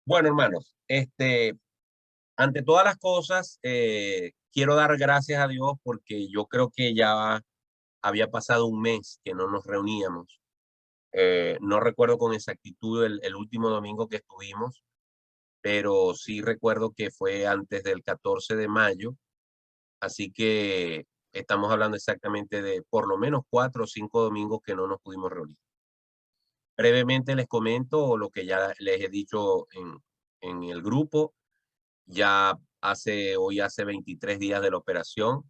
Bueno, hermanos, ante todas las cosas, quiero dar gracias a Dios porque yo creo que ya había pasado un mes que no nos reuníamos. No recuerdo con exactitud el último domingo que estuvimos, pero sí recuerdo que fue antes del 14 de mayo, así que estamos hablando exactamente de por lo menos 4 o 5 domingos que no nos pudimos reunir. Brevemente les comento lo que ya les he dicho en el grupo. Ya hoy hace 23 días de la operación.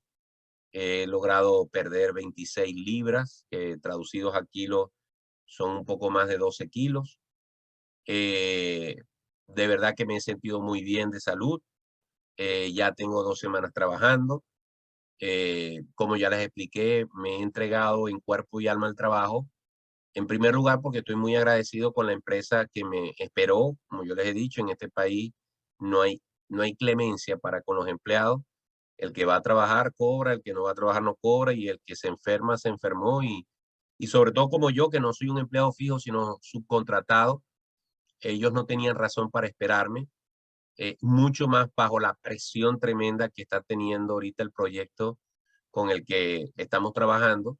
He logrado perder 26 libras, que traducidos a kilos son un poco más de 12 kilos. Eh, de verdad que me he sentido muy bien de salud. Ya tengo 2 semanas trabajando. Como ya les expliqué, me he entregado en cuerpo y alma al trabajo. En primer lugar, porque estoy muy agradecido con la empresa que me esperó. Como yo les he dicho, en este país no hay, no hay clemencia para con los empleados. El que va a trabajar cobra, el que no va a trabajar no cobra y el que se enferma se enfermó. Y sobre todo como yo, que no soy un empleado fijo, sino subcontratado, ellos no tenían razón para esperarme, mucho más bajo la presión tremenda que está teniendo ahorita el proyecto con el que estamos trabajando.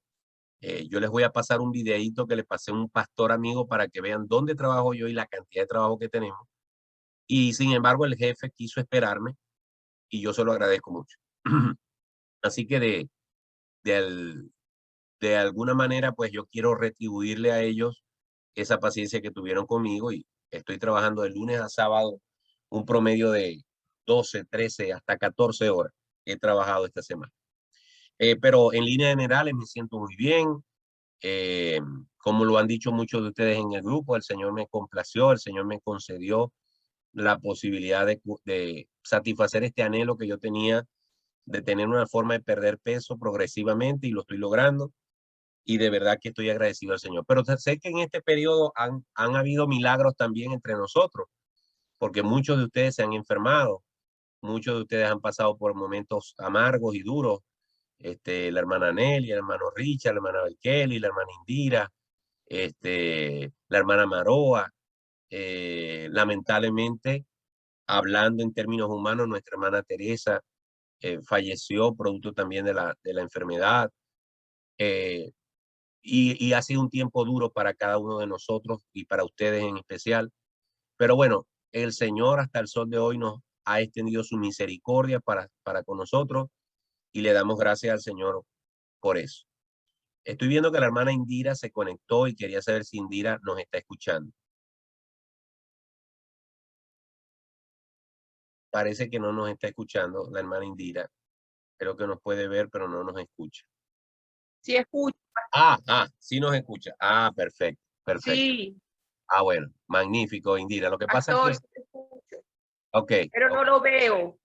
Yo les voy a pasar un videíto que le pasé a un pastor amigo para que vean dónde trabajo yo y la cantidad de trabajo que tenemos. Y sin embargo, el jefe quiso esperarme y yo se lo agradezco mucho. Así que de, al- de alguna manera, pues yo quiero retribuirle a ellos esa paciencia que tuvieron conmigo y estoy trabajando de lunes a sábado un promedio de 12, 13, hasta 14 horas he trabajado esta semana. Pero en líneas generales me siento muy bien. Eh, como lo han dicho muchos de ustedes en el grupo, el Señor me complació, el Señor me concedió la posibilidad de satisfacer este anhelo que yo tenía de tener una forma de perder peso progresivamente y lo estoy logrando y de verdad que estoy agradecido al Señor. Pero sé que en este periodo han habido milagros también entre nosotros, porque muchos de ustedes se han enfermado, muchos de ustedes han pasado por momentos amargos y duros. La hermana Nelly, el hermano Richard, la hermana Belkeli, la hermana Indira, la hermana Maroa. Lamentablemente, hablando en términos humanos, nuestra hermana Teresa falleció producto también de la enfermedad. eh, y ha sido un tiempo duro para cada uno de nosotros y para ustedes en especial. Pero bueno, el Señor hasta el sol de hoy nos ha extendido su misericordia para con nosotros y le damos gracias al Señor por eso. Estoy viendo que la hermana Indira se conectó y quería saber si Indira nos está escuchando. Parece que no nos está escuchando la hermana Indira. Creo que nos puede ver, pero no nos escucha. Sí, escucho, Sí nos escucha. Ah, perfecto, perfecto. sí, Ah, bueno, magnífico, Indira. Lo que pasa es pastor, que, sí te escucho, ok, pero ok. no lo veo,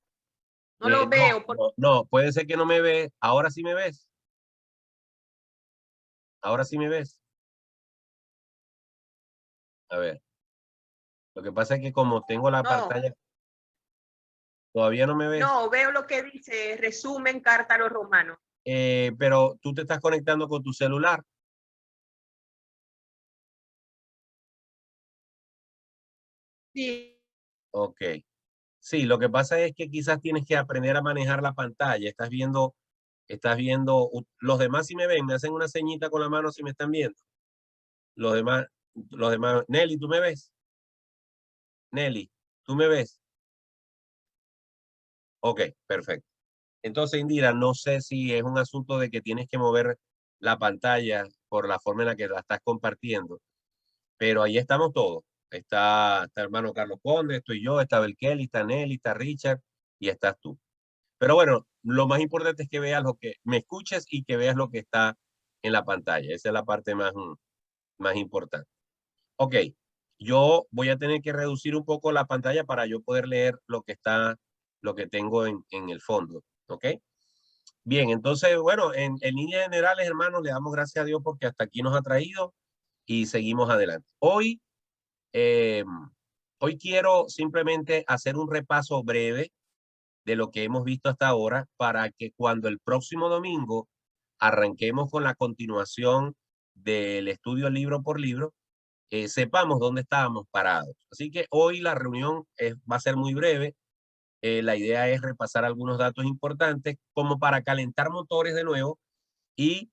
no lo No, veo. no, no, puede ser que no me ve. Ahora sí me ves. Ahora sí me ves. A ver, lo que pasa es que como tengo la No, pantalla, todavía no me ves. no, veo lo que dice resumen, carta a los romanos. Pero tú te estás conectando con tu celular. Sí, Ok. Sí, lo que pasa es que quizás tienes que aprender a manejar la pantalla. Los demás si me ven, me hacen una ceñita con la mano si me están viendo. Los demás, los demás, Nelly, ¿tú me ves? Nelly, ¿tú me ves? Ok, perfecto. Entonces, Indira, no sé si es un asunto de que tienes que mover la pantalla por la forma en la que la estás compartiendo, pero ahí estamos todos. Está hermano Carlos Conde, estoy yo, está Belkeli, está Nelly, está Richard y estás tú. Pero bueno, lo más importante es que veas lo que me escuches y que veas lo que está en la pantalla. Esa es la parte más importante. Ok, yo voy a tener que reducir un poco la pantalla para yo poder leer lo que tengo en el fondo. Ok. Bien, entonces, bueno, en líneas generales, hermanos, le damos gracias a Dios porque hasta aquí nos ha traído y seguimos adelante. Eh, hoy quiero simplemente hacer un repaso breve de lo que hemos visto hasta ahora para que cuando el próximo domingo arranquemos con la continuación del estudio libro por libro, sepamos dónde estábamos parados. Así que hoy la reunión va a ser muy breve. La idea es repasar algunos datos importantes como para calentar motores de nuevo y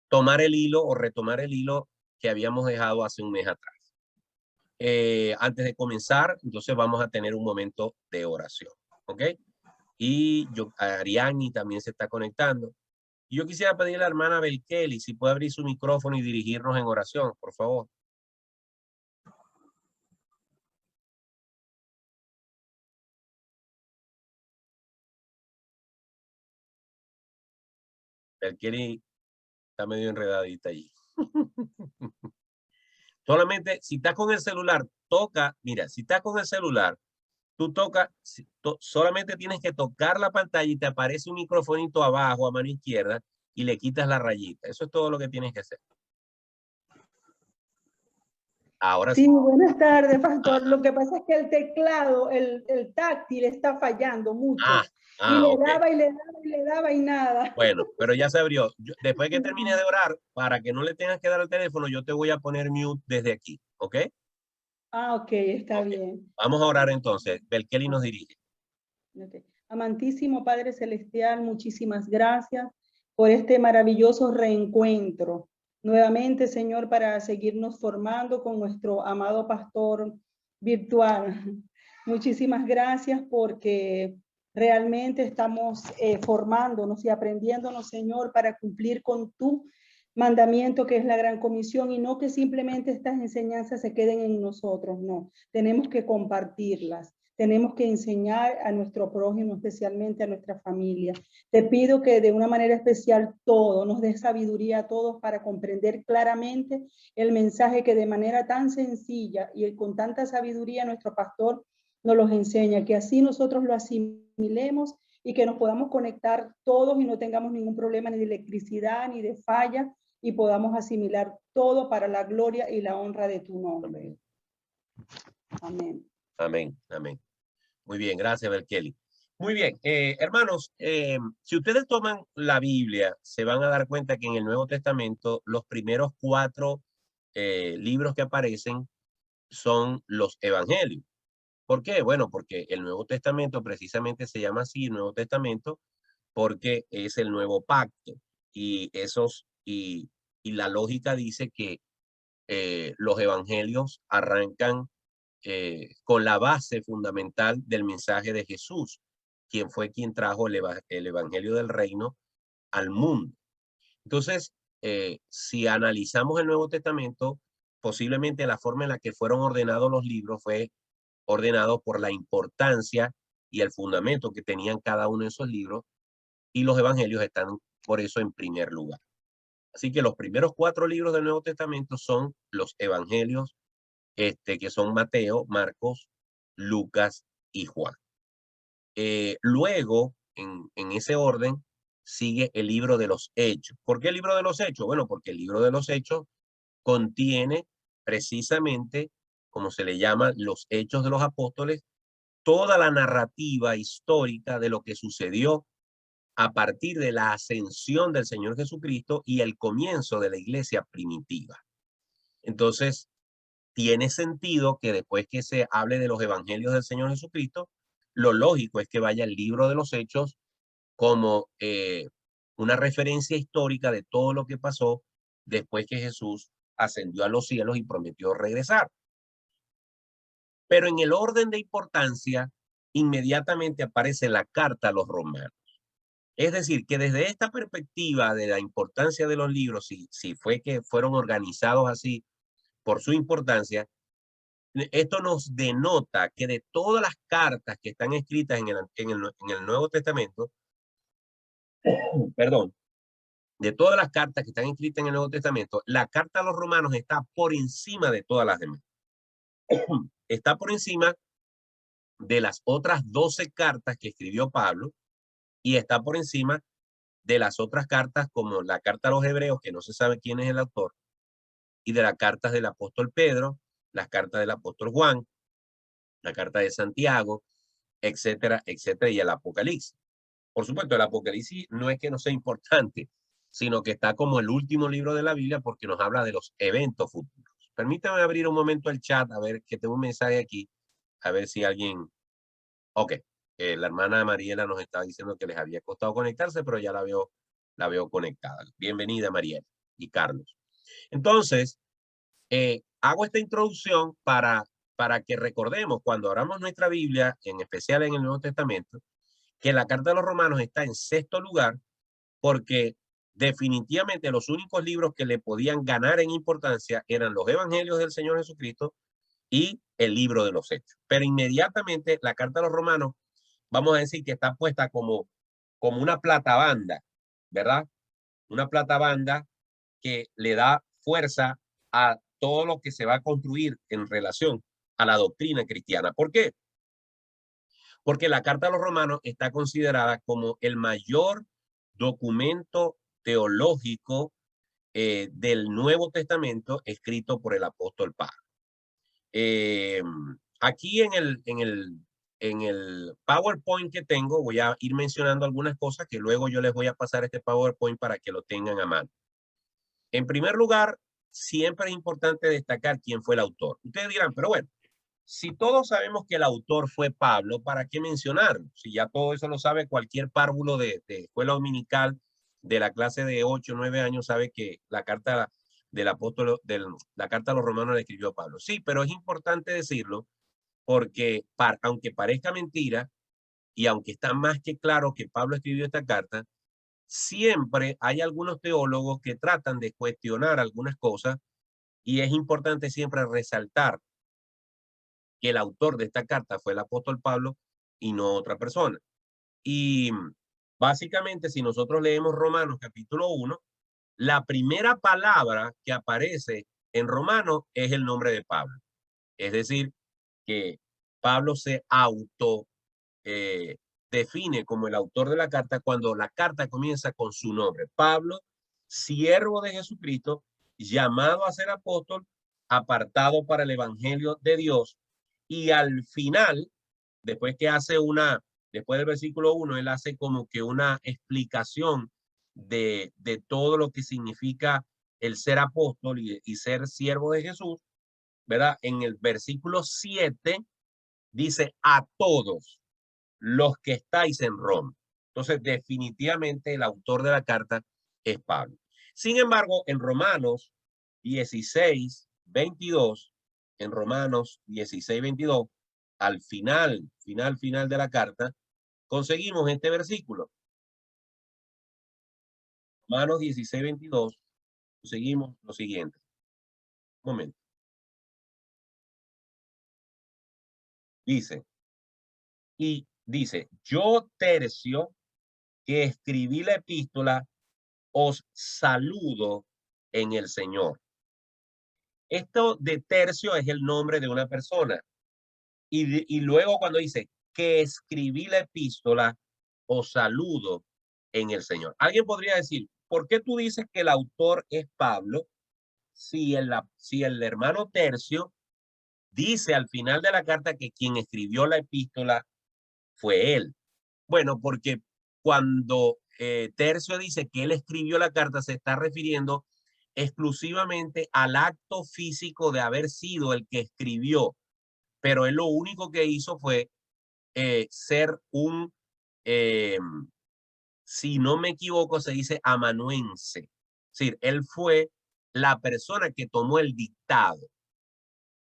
tomar el hilo o retomar el hilo que habíamos dejado hace un mes atrás. Antes de comenzar, entonces vamos a tener un momento de oración, ¿ok? Y Ariani también se está conectando. Yo quisiera pedirle a la hermana Belkeli si puede abrir su micrófono y dirigirnos en oración, por favor. Belkeli está medio enredadita allí. Solamente si estás con el celular, toca, mira, si estás con el celular, tú tocas, solamente tienes que tocar la pantalla y te aparece un microfonito abajo a mano izquierda y le quitas la rayita. Eso es todo lo que tienes que hacer. Ahora sí. Sí. Buenas tardes, pastor. Lo que pasa es que el teclado, el táctil está fallando mucho. Y le ok. daba y le daba y le daba y nada. Bueno, pero ya se abrió. Después que termine de orar, para que no le tengas que dar al teléfono, yo te voy a poner mute desde aquí, ¿ok? Ok, está bien. Vamos a orar entonces. Belkeli nos dirige. Okay. Amantísimo Padre Celestial, muchísimas gracias por este maravilloso reencuentro. Nuevamente, Señor, para seguirnos formando con nuestro amado pastor virtual. Muchísimas gracias porque realmente estamos formándonos y aprendiéndonos, Señor, para cumplir con tu mandamiento que es la gran comisión y no que simplemente estas enseñanzas se queden en nosotros, no, tenemos que compartirlas. Tenemos que enseñar a nuestro prójimo, especialmente a nuestra familia. Te pido que de una manera especial todo, nos dé sabiduría a todos para comprender claramente el mensaje que de manera tan sencilla y con tanta sabiduría nuestro pastor nos los enseña, que así nosotros lo asimilemos y que nos podamos conectar todos y no tengamos ningún problema ni de electricidad ni de falla y podamos asimilar todo para la gloria y la honra de tu nombre. Amén. Amén, amén. Muy bien, gracias, Belkeli. Muy bien, hermanos, si ustedes toman la Biblia, se van a dar cuenta que en el Nuevo Testamento los primeros 4 libros que aparecen son los evangelios. ¿Por qué? Bueno, porque el Nuevo Testamento precisamente se llama así, el Nuevo Testamento, porque es el nuevo pacto. Y la lógica dice que los evangelios arrancan con la base fundamental del mensaje de Jesús, quien fue quien trajo el evangelio del reino al mundo. Entonces, si analizamos el Nuevo Testamento, posiblemente la forma en la que fueron ordenados los libros fue ordenado por la importancia y el fundamento que tenían cada uno de esos libros, y los evangelios están por eso en primer lugar. Así que los primeros 4 libros del Nuevo Testamento son los evangelios, que son Mateo, Marcos, Lucas y Juan. Luego, en ese orden, sigue el libro de los Hechos. ¿Por qué el libro de los Hechos? Bueno, porque el libro de los Hechos contiene precisamente, como se le llama, los Hechos de los Apóstoles, toda la narrativa histórica de lo que sucedió a partir de la ascensión del Señor Jesucristo y el comienzo de la iglesia primitiva. Entonces, tiene sentido que después que se hable de los evangelios del Señor Jesucristo, lo lógico es que vaya el libro de los Hechos como una referencia histórica de todo lo que pasó después que Jesús ascendió a los cielos y prometió regresar. Pero en el orden de importancia, inmediatamente aparece la carta a los romanos. Es decir, que desde esta perspectiva de la importancia de los libros, si fue que fueron organizados así por su importancia, esto nos denota que de todas las cartas que están escritas en el Nuevo Testamento, perdón, de todas las cartas que están escritas en el Nuevo Testamento, la carta a los romanos está por encima de todas las demás. Está por encima de las otras 12 cartas que escribió Pablo y está por encima de las otras cartas como la carta a los hebreos, que no se sabe quién es el autor, y de las cartas del apóstol Pedro, las cartas del apóstol Juan, la carta de Santiago, etcétera, etcétera, y el Apocalipsis. Por supuesto, el Apocalipsis no es que no sea importante, sino que está como el último libro de la Biblia porque nos habla de los eventos futuros. Permítame abrir un momento el chat, a ver que tengo un mensaje aquí, a ver si alguien... Ok, la hermana Mariela nos está diciendo que les había costado conectarse, pero ya la veo conectada. Bienvenida, Mariela y Carlos. Entonces, hago esta introducción para que recordemos cuando abramos nuestra Biblia, en especial en el Nuevo Testamento, que la carta de los Romanos está en 6º lugar porque definitivamente los únicos libros que le podían ganar en importancia eran los evangelios del Señor Jesucristo y el libro de los Hechos. Pero inmediatamente la carta de los Romanos, vamos a decir que está puesta como una platabanda, ¿verdad? Una platabanda que le da fuerza a todo lo que se va a construir en relación a la doctrina cristiana. ¿Por qué? Porque la carta de los Romanos está considerada como el mayor documento teológico del Nuevo Testamento escrito por el apóstol Pablo. Aquí en el PowerPoint que tengo voy a ir mencionando algunas cosas que luego yo les voy a pasar este PowerPoint para que lo tengan a mano. En primer lugar, siempre es importante destacar quién fue el autor. Ustedes dirán, pero bueno, si todos sabemos que el autor fue Pablo, ¿para qué mencionarlo? Si ya todo eso lo sabe cualquier párvulo de escuela dominical de la clase de 8 o 9 años, sabe que la carta del apóstol, la carta a los romanos la escribió Pablo. Sí, pero es importante decirlo porque aunque parezca mentira y aunque está más que claro que Pablo escribió esta carta, siempre hay algunos teólogos que tratan de cuestionar algunas cosas y es importante siempre resaltar que el autor de esta carta fue el apóstol Pablo y no otra persona. Y básicamente, si nosotros leemos Romanos capítulo 1, la primera palabra que aparece en Romanos es el nombre de Pablo. Es decir, que Pablo se define como el autor de la carta cuando la carta comienza con su nombre. Pablo, siervo de Jesucristo, llamado a ser apóstol, apartado para el evangelio de Dios. Y al final, después del versículo 1, él hace como que una explicación de todo lo que significa el ser apóstol y ser siervo de Jesús, ¿verdad? En el versículo 7 dice a todos los que estáis en Roma. Entonces, definitivamente el autor de la carta es Pablo. Sin embargo, en Romanos 16, 22, en Romanos 16, 22, al final de la carta, conseguimos este versículo. Romanos 16, 22, conseguimos lo siguiente. Un momento. Dice, yo Tercio, que escribí la epístola, os saludo en el Señor. Esto de Tercio es el nombre de una persona. Y luego cuando dice que escribí la epístola, os saludo en el Señor. Alguien podría decir, ¿por qué tú dices que el autor es Pablo si el hermano Tercio dice al final de la carta que quien escribió la epístola fue él? Bueno, porque cuando Tercio dice que él escribió la carta, se está refiriendo exclusivamente al acto físico de haber sido el que escribió, pero él lo único que hizo fue ser si no me equivoco, se dice amanuense. Es decir, él fue la persona que tomó el dictado,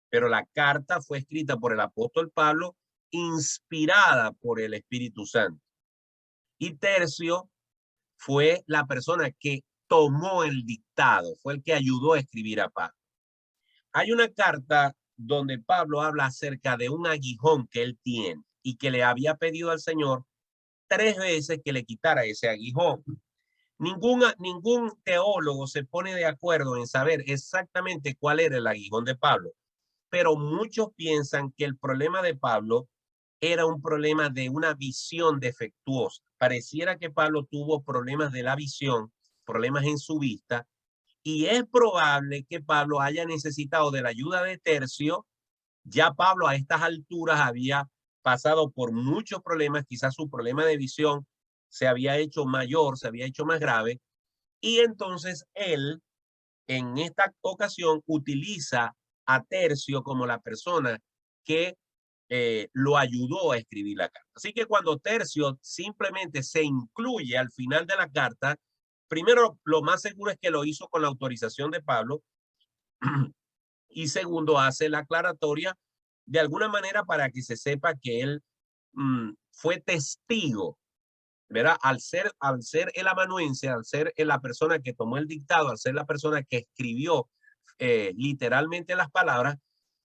pero la carta fue escrita por el apóstol Pablo, inspirada por el Espíritu Santo. Y Tercio fue la persona que tomó el dictado, fue el que ayudó a escribir a Pablo. Hay una carta donde Pablo habla acerca de un aguijón que él tiene y que le había pedido al Señor 3 veces que le quitara ese aguijón. Ningún teólogo se pone de acuerdo en saber exactamente cuál era el aguijón de Pablo, pero muchos piensan que el problema de Pablo era un problema de una visión defectuosa. Pareciera que Pablo tuvo problemas de la visión, problemas en su vista, y es probable que Pablo haya necesitado de la ayuda de Tercio. Ya Pablo a estas alturas había pasado por muchos problemas, quizás su problema de visión se había hecho mayor, se había hecho más grave, y entonces él en esta ocasión utiliza a Tercio como la persona que lo ayudó a escribir la carta. Así que cuando Tercio simplemente se incluye al final de la carta, primero, lo más seguro es que lo hizo con la autorización de Pablo y segundo, hace la aclaratoria de alguna manera para que se sepa que él fue testigo, ¿verdad? Al ser el amanuense, al ser la persona que tomó el dictado, al ser la persona que escribió literalmente las palabras,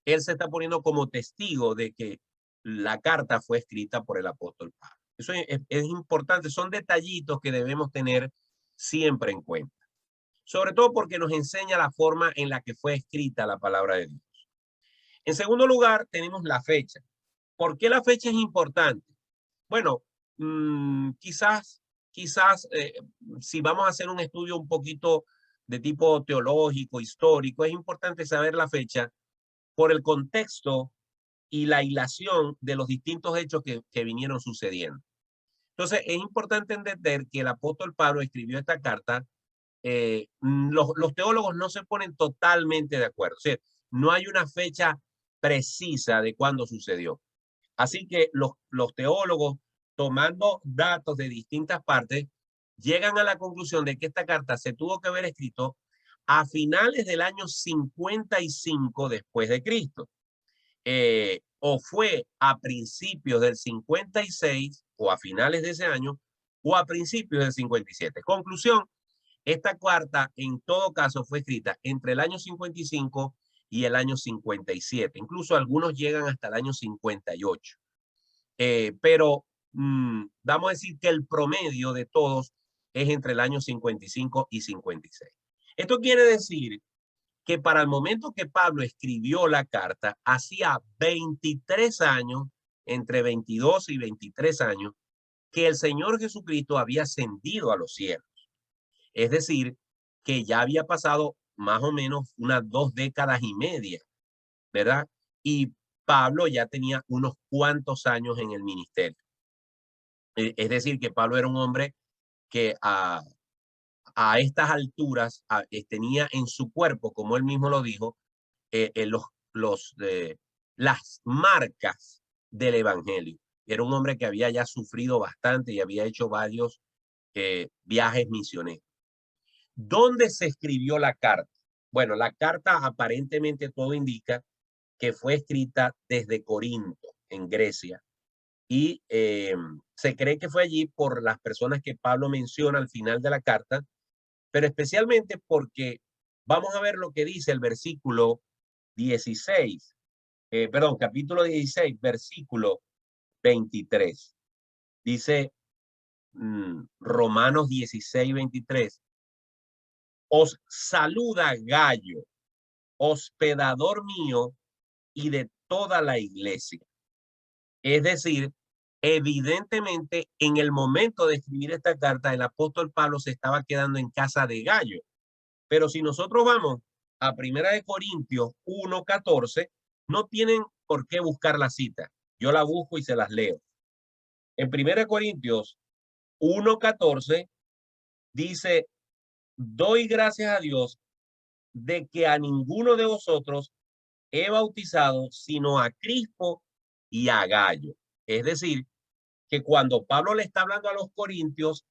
él se está poniendo como testigo de que la carta fue escrita por el apóstol Pablo. Eso es importante, son detallitos que debemos tener siempre en cuenta. Sobre todo porque nos enseña la forma en la que fue escrita la palabra de Dios. En segundo lugar, tenemos la fecha. ¿Por qué la fecha es importante? Bueno, quizás si vamos a hacer un estudio un poquito de tipo teológico, histórico, es importante saber la fecha por el contexto y la hilación de los distintos hechos que vinieron sucediendo. Entonces, es importante entender que el apóstol Pablo escribió esta carta. Los teólogos no se ponen totalmente de acuerdo. O sea, no hay una fecha precisa de cuándo sucedió. Así que los teólogos, tomando datos de distintas partes, llegan a la conclusión de que esta carta se tuvo que haber escrito a finales del año 55 después de Cristo. O fue a principios del 56 o a finales de ese año o a principios del 57. Conclusión, esta carta en todo caso fue escrita entre el año 55 y el año 57. Incluso algunos llegan hasta el año 58. Pero vamos a decir que el promedio de todos es entre el año 55 y 56. Esto quiere decir que para el momento que Pablo escribió la carta, hacía 23 años, entre 22 y 23 años, que el Señor Jesucristo había ascendido a los cielos. Es decir, que ya había pasado más o menos unas 2 décadas y media, ¿verdad? Y Pablo ya tenía unos cuantos años en el ministerio. Es decir, que Pablo era un hombre que a estas alturas tenía en su cuerpo, como él mismo lo dijo, las marcas del evangelio. Era un hombre que había ya sufrido bastante y había hecho varios viajes misioneros. ¿Dónde se escribió la carta? Bueno, la carta aparentemente todo indica que fue escrita desde Corinto, en Grecia. Y se cree que fue allí por las personas que Pablo menciona al final de la carta, pero especialmente porque vamos a ver lo que dice el versículo 16, capítulo 16, versículo 23. Dice Romanos 16, 23. Os saluda Gayo, hospedador mío y de toda la iglesia. Es decir, evidentemente en el momento de escribir esta carta, el apóstol Pablo se estaba quedando en casa de Gayo. Pero si nosotros vamos a 1 Corintios 1:14, no tienen por qué buscar la cita. Yo la busco y se las leo. En 1 Corintios 1:14 dice, doy gracias a Dios de que a ninguno de vosotros he bautizado, sino a Crispo y a Gayo. Es decir, que cuando Pablo le está hablando a los corintios,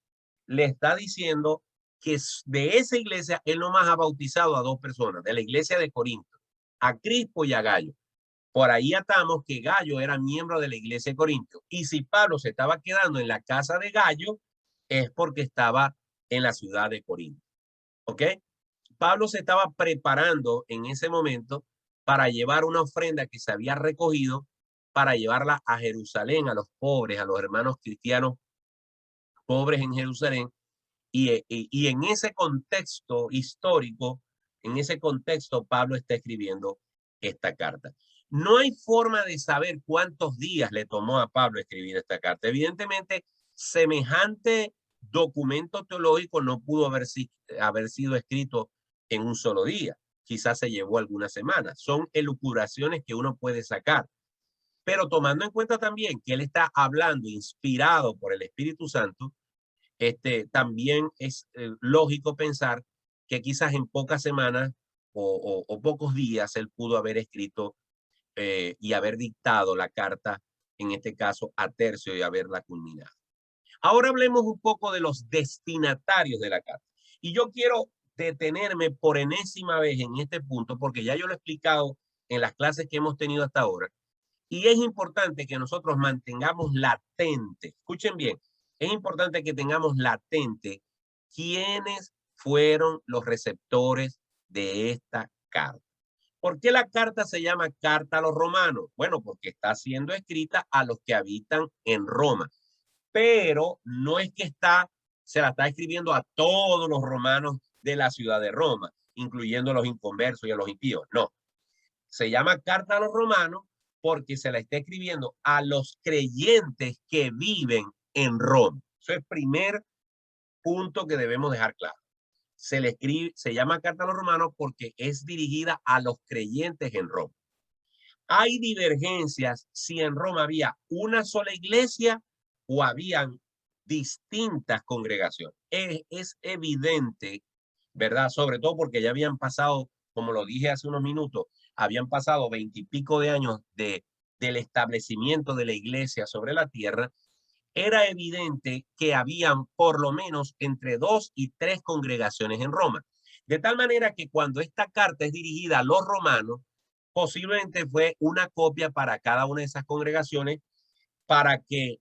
le está diciendo que de esa iglesia él nomás ha bautizado a 2 personas, de la iglesia de Corinto, a Crispo y a Gayo. Por ahí atamos que Gayo era miembro de la iglesia de Corinto. Y si Pablo se estaba quedando en la casa de Gayo, es porque estaba en la ciudad de Corinto. ¿Ok? Pablo se estaba preparando en ese momento para llevar una ofrenda que se había recogido para llevarla a Jerusalén, a los pobres, a los hermanos cristianos pobres en Jerusalén. Y en ese contexto histórico, en ese contexto, Pablo está escribiendo esta carta. No hay forma de saber cuántos días le tomó a Pablo escribir esta carta. Evidentemente, semejante documento teológico no pudo haber sido escrito en un solo día. Quizás se llevó algunas semanas. Son elucubraciones que uno puede sacar. Pero tomando en cuenta también que él está hablando inspirado por el Espíritu Santo, también es lógico pensar que quizás en pocas semanas o pocos días él pudo haber escrito y haber dictado la carta, en este caso a Tercio, y haberla culminado. Ahora hablemos un poco de los destinatarios de la carta. Y yo quiero detenerme por enésima vez en este punto, porque ya yo lo he explicado en las clases que hemos tenido hasta ahora. Y es importante que nosotros mantengamos latente, escuchen bien, es importante que tengamos latente quiénes fueron los receptores de esta carta. ¿Por qué la carta se llama Carta a los Romanos? Bueno, porque está siendo escrita a los que habitan en Roma, pero no es que se la está escribiendo a todos los romanos de la ciudad de Roma, incluyendo a los inconversos y a los impíos. No, se llama Carta a los Romanos porque se la está escribiendo a los creyentes que viven en Roma. Eso es el primer punto que debemos dejar claro. Se llama Carta a los Romanos porque es dirigida a los creyentes en Roma. Hay divergencias si en Roma había una sola iglesia o habían distintas congregaciones. Es evidente, ¿verdad? Sobre todo porque ya habían pasado, como lo dije hace unos minutos, habían pasado 20 y pico de años del establecimiento de la iglesia sobre la tierra. Era evidente que habían por lo menos entre 2 y 3 congregaciones en Roma. De tal manera que cuando esta carta es dirigida a los romanos, posiblemente fue una copia para cada una de esas congregaciones para que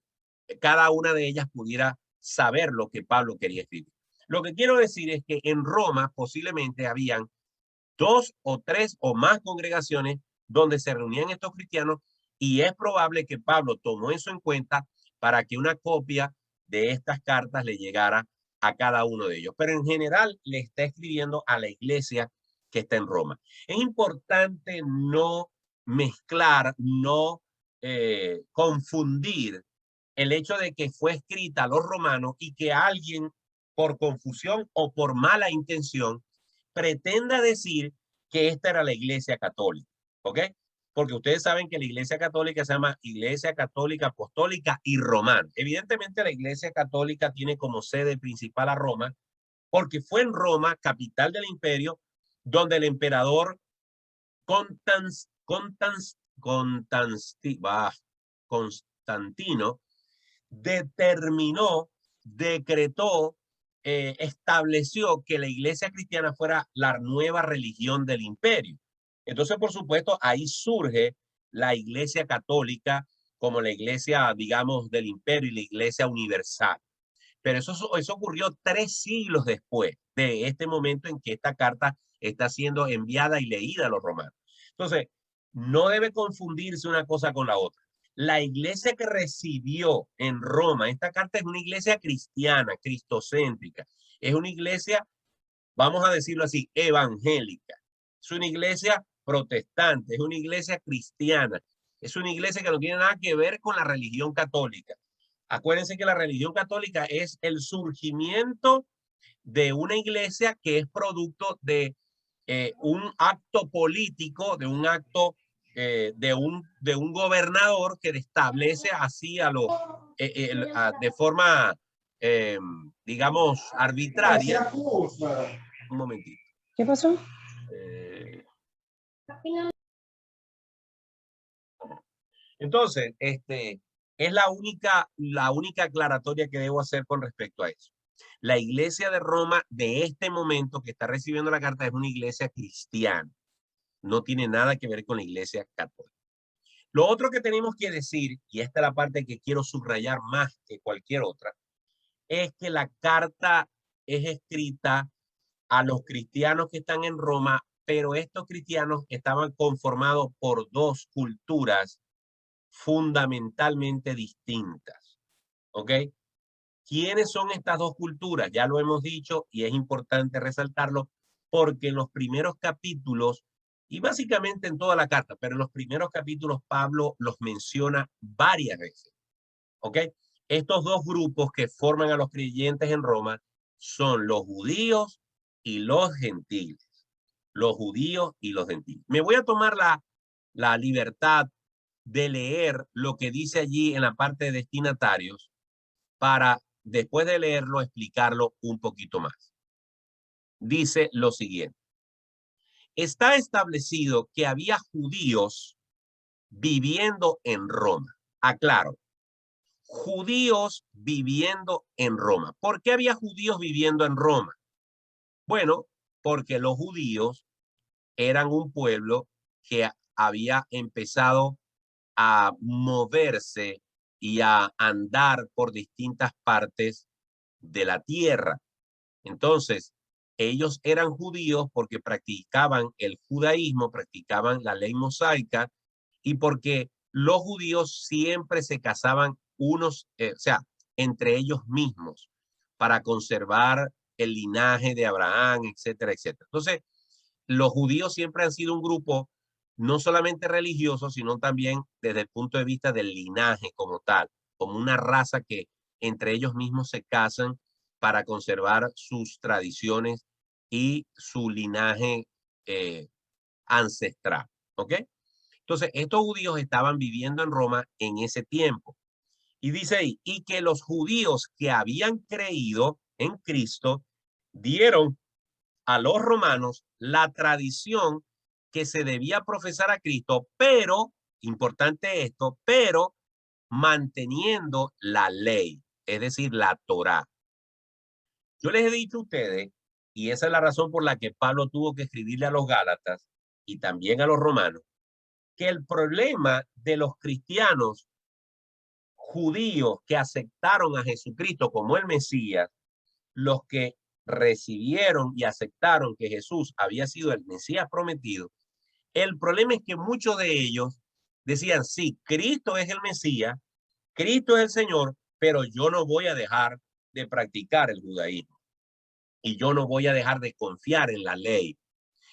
cada una de ellas pudiera saber lo que Pablo quería escribir. Lo que quiero decir es que en Roma posiblemente habían 2 o 3 o más congregaciones donde se reunían estos cristianos y es probable que Pablo tomó eso en cuenta para que una copia de estas cartas le llegara a cada uno de ellos. Pero en general le está escribiendo a la iglesia que está en Roma. Es importante no mezclar, no confundir el hecho de que fue escrita a los romanos y que alguien por confusión o por mala intención pretenda decir que esta era la iglesia católica, ¿ok? Porque ustedes saben que la iglesia católica se llama Iglesia Católica Apostólica y Romana. Evidentemente la iglesia católica tiene como sede principal a Roma, porque fue en Roma, capital del imperio, donde el emperador Constantino decretó, estableció que la iglesia cristiana fuera la nueva religión del imperio. Entonces, por supuesto, ahí surge la iglesia católica como la iglesia, digamos, del imperio y la iglesia universal. Pero eso ocurrió 3 siglos después de este momento en que esta carta está siendo enviada y leída a los romanos. Entonces, no debe confundirse una cosa con la otra. La iglesia que recibió en Roma, esta carta es una iglesia cristiana, cristocéntrica. Es una iglesia, vamos a decirlo así, evangélica. Es una iglesia protestante, es una iglesia cristiana. Es una iglesia que no tiene nada que ver con la religión católica. Acuérdense que la religión católica es el surgimiento de una iglesia que es producto de un acto político, de un acto de un gobernador que establece así de forma, digamos, arbitraria. Un momentito. ¿Qué pasó? Entonces, es la única aclaratoria que debo hacer con respecto a eso. La iglesia de Roma de este momento que está recibiendo la carta es una iglesia cristiana. No tiene nada que ver con la iglesia católica. Lo otro que tenemos que decir, y esta es la parte que quiero subrayar más que cualquier otra, es que la carta es escrita a los cristianos que están en Roma, pero estos cristianos estaban conformados por 2 culturas fundamentalmente distintas. ¿Ok? ¿Quiénes son estas 2 culturas? Ya lo hemos dicho y es importante resaltarlo porque en los primeros capítulos, y básicamente en toda la carta, pero en los primeros capítulos Pablo los menciona varias veces. ¿Ok? Estos 2 grupos que forman a los creyentes en Roma son los judíos y los gentiles. Los judíos y los gentiles. Me voy a tomar la libertad de leer lo que dice allí en la parte de destinatarios para después de leerlo explicarlo un poquito más. Dice lo siguiente: está establecido que había judíos viviendo en Roma. Aclaro, judíos viviendo en Roma. ¿Por qué había judíos viviendo en Roma? Bueno, porque los judíos eran un pueblo que había empezado a moverse y a andar por distintas partes de la tierra. Entonces, ellos eran judíos porque practicaban el judaísmo, practicaban la ley mosaica y porque los judíos siempre se casaban unos, o sea, entre ellos mismos para conservar el linaje de Abraham, etcétera, etcétera. Entonces, los judíos siempre han sido un grupo no solamente religioso, sino también desde el punto de vista del linaje como tal, como una raza que entre ellos mismos se casan para conservar sus tradiciones y su linaje ancestral. ¿Ok? Entonces, estos judíos estaban viviendo en Roma en ese tiempo. Y dice ahí, y que los judíos que habían creído en Cristo dieron a los romanos la tradición que se debía profesar a Cristo, pero, importante esto, pero manteniendo la ley, es decir, la Torá. Yo les he dicho a ustedes, y esa es la razón por la que Pablo tuvo que escribirle a los Gálatas y también a los romanos, que el problema de los cristianos judíos que aceptaron a Jesucristo como el Mesías, los que recibieron y aceptaron que Jesús había sido el Mesías prometido, el problema es que muchos de ellos decían, sí, Cristo es el Mesías, Cristo es el Señor, pero yo no voy a dejar de practicar el judaísmo y yo no voy a dejar de confiar en la ley.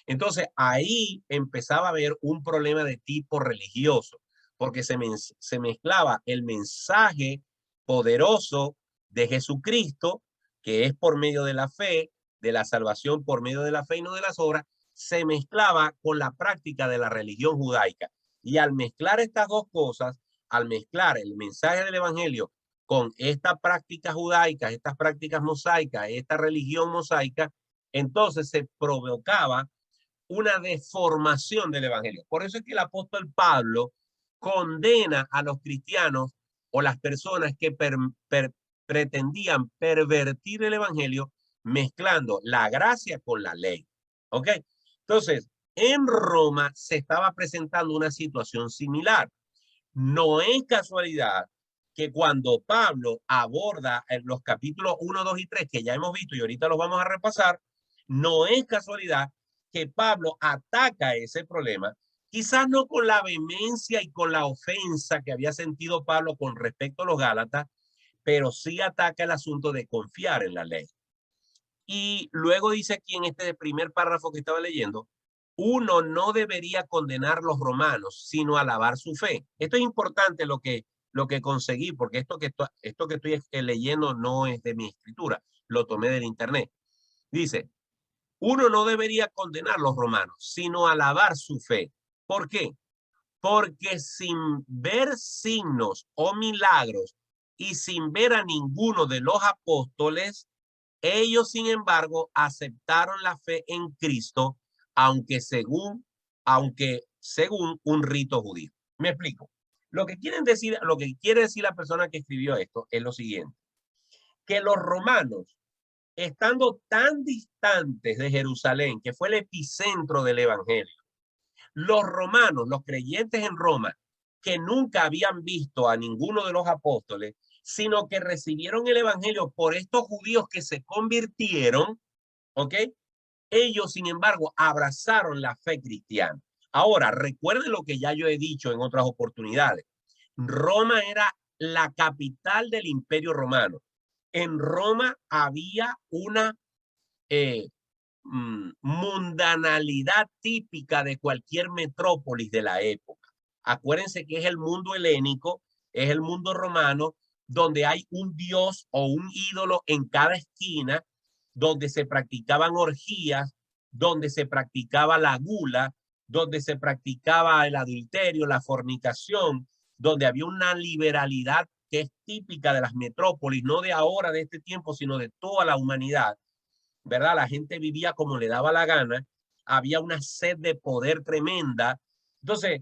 Entonces ahí empezaba a haber un problema de tipo religioso, porque se mezclaba el mensaje poderoso de Jesucristo, que es por medio de la fe, de la salvación por medio de la fe y no de las obras, se mezclaba con la práctica de la religión judaica. Y al mezclar estas dos cosas, al mezclar el mensaje del evangelio con esta práctica judaica, estas prácticas mosaicas, esta religión mosaica, entonces se provocaba una deformación del evangelio. Por eso es que el apóstol Pablo condena a los cristianos o las personas que pretendían pervertir el evangelio mezclando la gracia con la ley. ¿Ok? Entonces, en Roma se estaba presentando una situación similar. No es casualidad que cuando Pablo aborda en los capítulos 1, 2 y 3, que ya hemos visto y ahorita los vamos a repasar, no es casualidad que Pablo ataca ese problema, quizás no con la vehemencia y con la ofensa que había sentido Pablo con respecto a los Gálatas, pero sí ataca el asunto de confiar en la ley. Y luego dice aquí en este primer párrafo que estaba leyendo, uno no debería condenar a los romanos, sino alabar su fe. Esto es importante lo que conseguí, porque esto que estoy leyendo no es de mi escritura, lo tomé del internet. Dice, uno no debería condenar a los romanos, sino alabar su fe. ¿Por qué? Porque sin ver signos o milagros y sin ver a ninguno de los apóstoles, ellos, sin embargo, aceptaron la fe en Cristo, aunque según un rito judío. Me explico. Lo que quiere decir la persona que escribió esto es lo siguiente, que los romanos, estando tan distantes de Jerusalén, que fue el epicentro del evangelio, los romanos, los creyentes en Roma, que nunca habían visto a ninguno de los apóstoles, sino que recibieron el evangelio por estos judíos que se convirtieron, ¿ok? Ellos, sin embargo, abrazaron la fe cristiana. Ahora, recuerden lo que ya yo he dicho en otras oportunidades. Roma era la capital del Imperio Romano. En Roma había una mundanalidad típica de cualquier metrópolis de la época. Acuérdense que es el mundo helénico, es el mundo romano, donde hay un dios o un ídolo en cada esquina, donde se practicaban orgías, donde se practicaba la gula, donde se practicaba el adulterio, la fornicación, donde había una liberalidad que es típica de las metrópolis, no de ahora, de este tiempo, sino de toda la humanidad, ¿verdad? La gente vivía como le daba la gana. había una sed de poder tremenda. Entonces,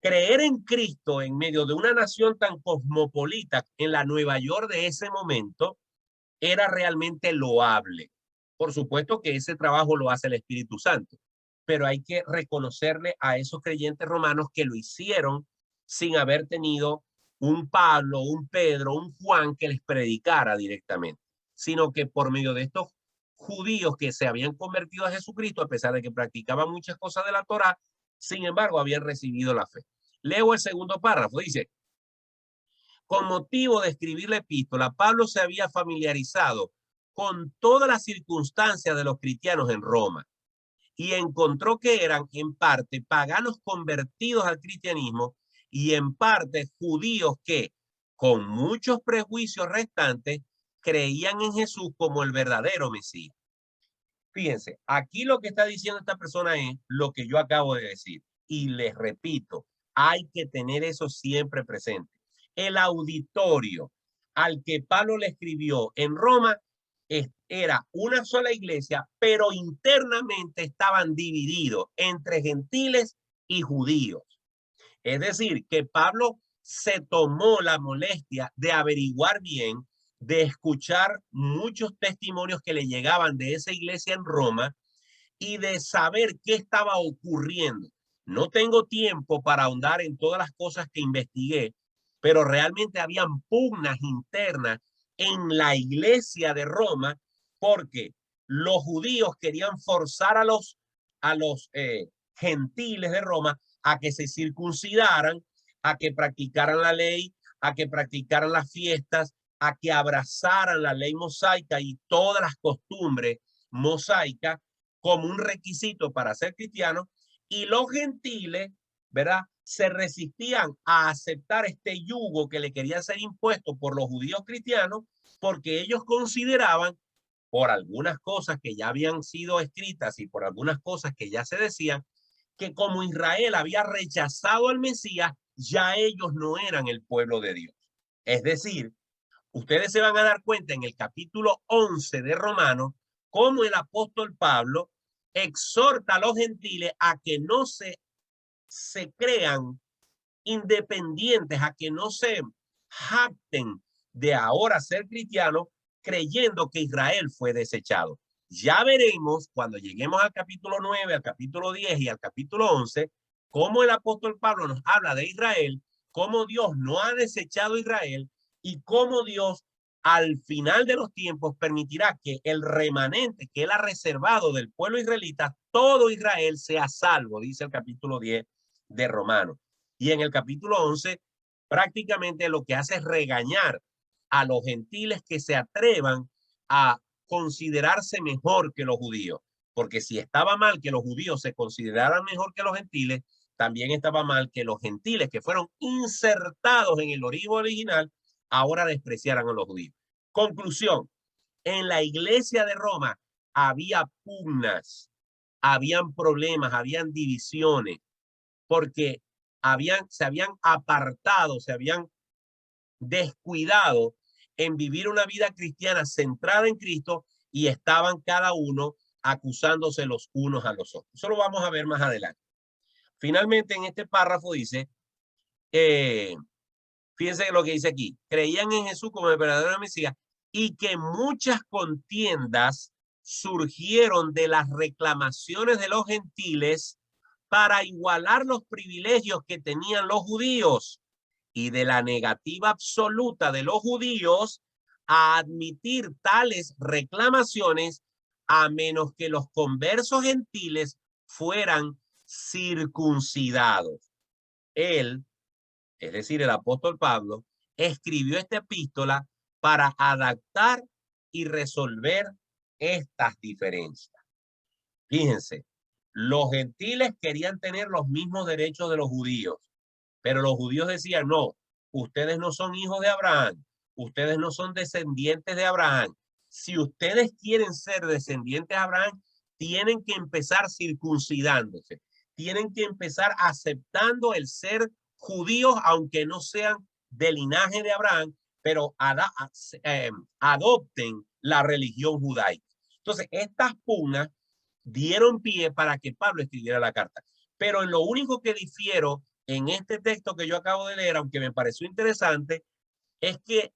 creer en Cristo en medio de una nación tan cosmopolita en la Nueva York de ese momento era realmente loable. Por supuesto que ese trabajo lo hace el Espíritu Santo, pero hay que reconocerle a esos creyentes romanos que lo hicieron sin haber tenido un Pablo, un Pedro, un Juan que les predicara directamente, sino que por medio de estos judíos que se habían convertido a Jesucristo, a pesar de que practicaban muchas cosas de la Torá, sin embargo, habían recibido la fe. Leo el segundo párrafo, dice: con motivo de escribir la epístola, Pablo se había familiarizado con todas las circunstancias de los cristianos en Roma y encontró que eran en parte paganos convertidos al cristianismo y en parte judíos que, con muchos prejuicios restantes, creían en Jesús como el verdadero Mesías. Fíjense, aquí lo que está diciendo esta persona es lo que yo acabo de decir. Y les repito, hay que tener eso siempre presente. El auditorio al que Pablo le escribió en Roma era una sola iglesia, pero internamente estaban divididos entre gentiles y judíos. Es decir, que Pablo se tomó la molestia de averiguar bien, de escuchar muchos testimonios que le llegaban de esa iglesia en Roma y de saber qué estaba ocurriendo. No tengo tiempo para ahondar en todas las cosas que investigué, pero realmente habían pugnas internas en la iglesia de Roma porque los judíos querían forzar a los gentiles de Roma a que se circuncidaran, a que practicaran la ley, a que practicaran las fiestas, a que abrazaran la ley mosaica y todas las costumbres mosaicas como un requisito para ser cristiano, y los gentiles, ¿verdad?, se resistían a aceptar este yugo que le quería ser impuesto por los judíos cristianos, porque ellos consideraban, por algunas cosas que ya habían sido escritas y por algunas cosas que ya se decían, que como Israel había rechazado al Mesías, ya ellos no eran el pueblo de Dios. Es decir, ustedes se van a dar cuenta en el capítulo 11 de Romanos, cómo el apóstol Pablo exhorta a los gentiles a que no se crean independientes, a que no se jacten de ahora ser cristianos creyendo que Israel fue desechado. Ya veremos cuando lleguemos al capítulo 9, al capítulo 10 y al capítulo 11, cómo el apóstol Pablo nos habla de Israel, cómo Dios no ha desechado a Israel y cómo Dios al final de los tiempos permitirá que el remanente que él ha reservado del pueblo israelita, todo Israel sea salvo, dice el capítulo 10 de Romanos. Y en el capítulo 11 prácticamente lo que hace es regañar a los gentiles que se atrevan a considerarse mejor que los judíos. Porque si estaba mal que los judíos se consideraran mejor que los gentiles, también estaba mal que los gentiles que fueron insertados en el origen original ahora despreciaran a los judíos. Conclusión, en la iglesia de Roma había pugnas, habían problemas, habían divisiones, porque se habían apartado, se habían descuidado en vivir una vida cristiana centrada en Cristo y estaban cada uno acusándose los unos a los otros. Eso lo vamos a ver más adelante. Finalmente, en este párrafo dice, fíjense lo que dice aquí, creían en Jesús como el verdadero Mesías y que muchas contiendas surgieron de las reclamaciones de los gentiles para igualar los privilegios que tenían los judíos y de la negativa absoluta de los judíos a admitir tales reclamaciones a menos que los conversos gentiles fueran circuncidados. Él, es decir, el apóstol Pablo, escribió esta epístola para adaptar y resolver estas diferencias. Fíjense, los gentiles querían tener los mismos derechos de los judíos, pero los judíos decían, no, ustedes no son hijos de Abraham, ustedes no son descendientes de Abraham. Si ustedes quieren ser descendientes de Abraham, tienen que empezar circuncidándose, tienen que empezar aceptando el ser judíos, aunque no sean del linaje de Abraham, pero adopten la religión judaica. Entonces, estas pugnas dieron pie para que Pablo escribiera la carta. Pero en lo único que difiero en este texto que yo acabo de leer, aunque me pareció interesante, es que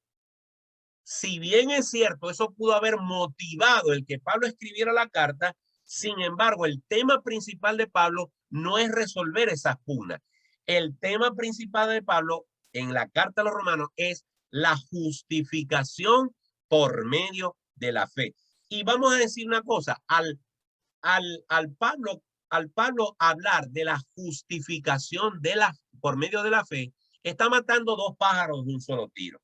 si bien es cierto, eso pudo haber motivado el que Pablo escribiera la carta, sin embargo, el tema principal de Pablo no es resolver esas pugnas. El tema principal de Pablo en la carta a los romanos es la justificación por medio de la fe. Y vamos a decir una cosa, al Pablo hablar de la justificación por medio de la fe, está matando dos pájaros de un solo tiro.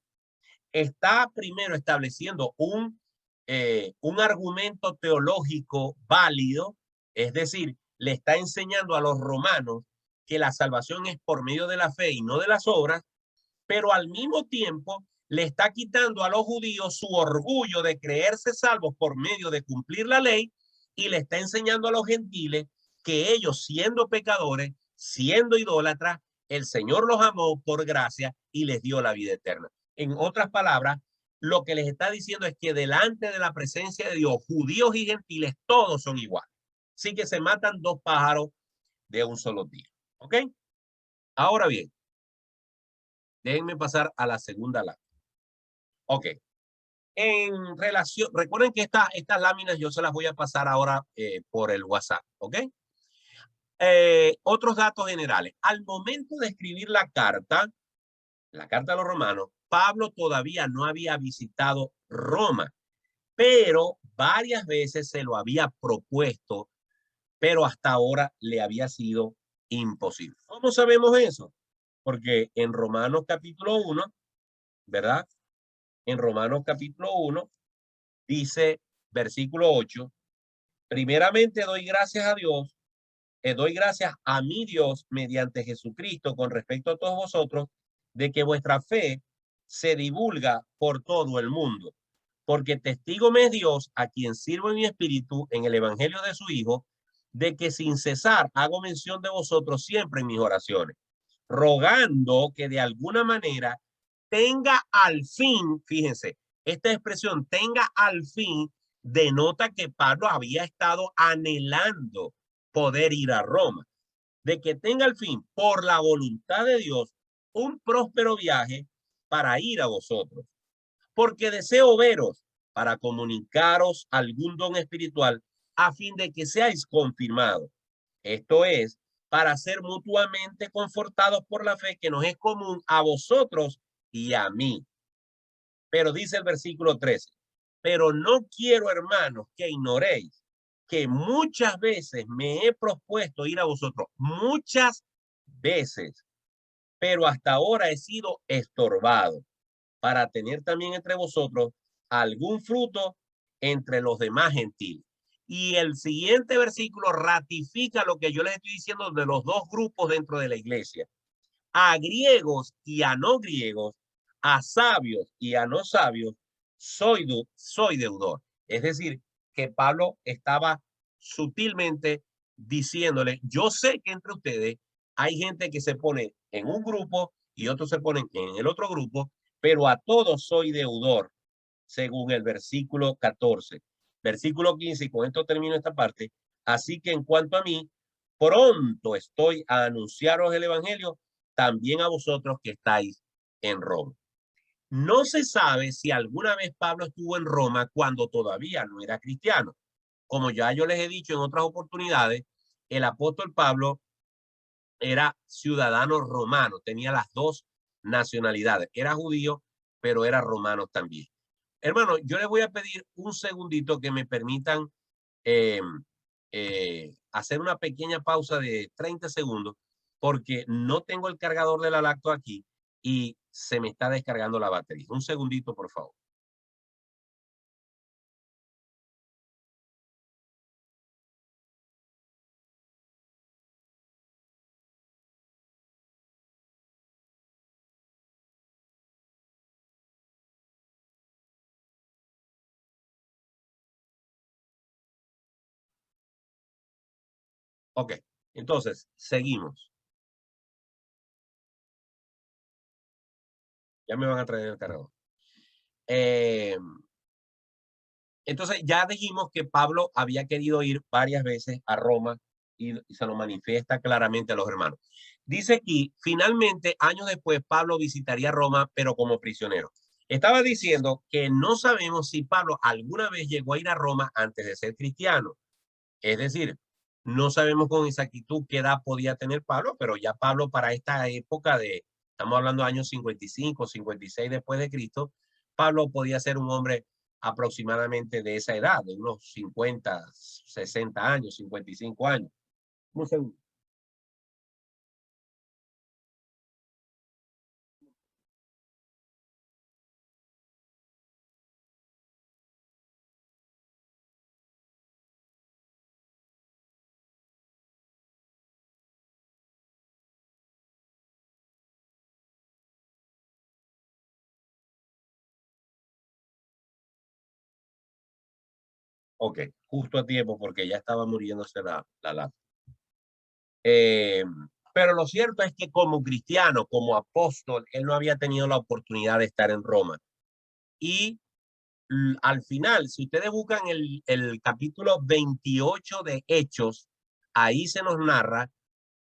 Está primero estableciendo un argumento teológico válido, es decir, le está enseñando a los romanos que la salvación es por medio de la fe y no de las obras, pero al mismo tiempo le está quitando a los judíos su orgullo de creerse salvos por medio de cumplir la ley y le está enseñando a los gentiles que ellos, siendo pecadores, siendo idólatras, el Señor los amó por gracia y les dio la vida eterna. En otras palabras, lo que les está diciendo es que delante de la presencia de Dios, judíos y gentiles, todos son iguales. Así que se matan dos pájaros de un solo tiro. ¿Ok? Ahora bien, déjenme pasar a la segunda lámina. Ok. En relación, recuerden que estas láminas yo se las voy a pasar ahora por el WhatsApp. ¿Ok? Otros datos generales. Al momento de escribir la carta a los romanos, Pablo todavía no había visitado Roma, pero varias veces se lo había propuesto, pero hasta ahora le había sido imposible. ¿Cómo sabemos eso? Porque en Romanos capítulo 1, ¿verdad? En Romanos capítulo 1 dice, versículo 8, primeramente doy gracias a Dios, doy gracias a mi Dios mediante Jesucristo con respecto a todos vosotros, de que vuestra fe se divulga por todo el mundo, porque testigo me es Dios, a quien sirvo en mi espíritu en el evangelio de su Hijo, de que sin cesar hago mención de vosotros siempre en mis oraciones, rogando que de alguna manera tenga al fin, fíjense, esta expresión tenga al fin denota que Pablo había estado anhelando poder ir a Roma, de que tenga al fin, por la voluntad de Dios, un próspero viaje para ir a vosotros, porque deseo veros para comunicaros algún don espiritual a fin de que seáis confirmados. Esto es, para ser mutuamente confortados por la fe que nos es común a vosotros y a mí. Pero dice el versículo 13, pero no quiero, hermanos, que ignoréis que muchas veces me he propuesto ir a vosotros, muchas veces, pero hasta ahora he sido estorbado para tener también entre vosotros algún fruto entre los demás gentiles. Y el siguiente versículo ratifica lo que yo les estoy diciendo de los dos grupos dentro de la iglesia. A griegos y a no griegos, a sabios y a no sabios, soy deudor. Es decir, que Pablo estaba sutilmente diciéndole, yo sé que entre ustedes hay gente que se pone en un grupo y otros se ponen en el otro grupo, pero a todos soy deudor, según el versículo 14. Versículo 15, y con esto termino esta parte. Así que en cuanto a mí, pronto estoy a anunciaros el evangelio también a vosotros que estáis en Roma. No se sabe si alguna vez Pablo estuvo en Roma cuando todavía no era cristiano. Como ya yo les he dicho en otras oportunidades, el apóstol Pablo era ciudadano romano, tenía las dos nacionalidades, era judío, pero era romano también. Hermano, yo les voy a pedir un segundito que me permitan hacer una pequeña pausa de 30 segundos porque no tengo el cargador de la lacto aquí y se me está descargando la batería. Un segundito, por favor. Ok, entonces, seguimos. Ya me van a traer el cargador. Entonces ya dijimos que Pablo había querido ir varias veces a Roma y se lo manifiesta claramente a los hermanos. Dice aquí, finalmente, años después, Pablo visitaría Roma, pero como prisionero. Estaba diciendo que no sabemos si Pablo alguna vez llegó a ir a Roma antes de ser cristiano. Es decir, no sabemos con exactitud qué edad podía tener Pablo, pero ya Pablo para esta época de, estamos hablando de años 55, 56 después de Cristo, Pablo podía ser un hombre aproximadamente de esa edad, de unos 50, 60 años, 55 años. Un segundo. Ok, justo a tiempo porque ya estaba muriéndose la lata. Pero lo cierto es que como cristiano, como apóstol, él no había tenido la oportunidad de estar en Roma. Y al final, si ustedes buscan el capítulo 28 de Hechos, ahí se nos narra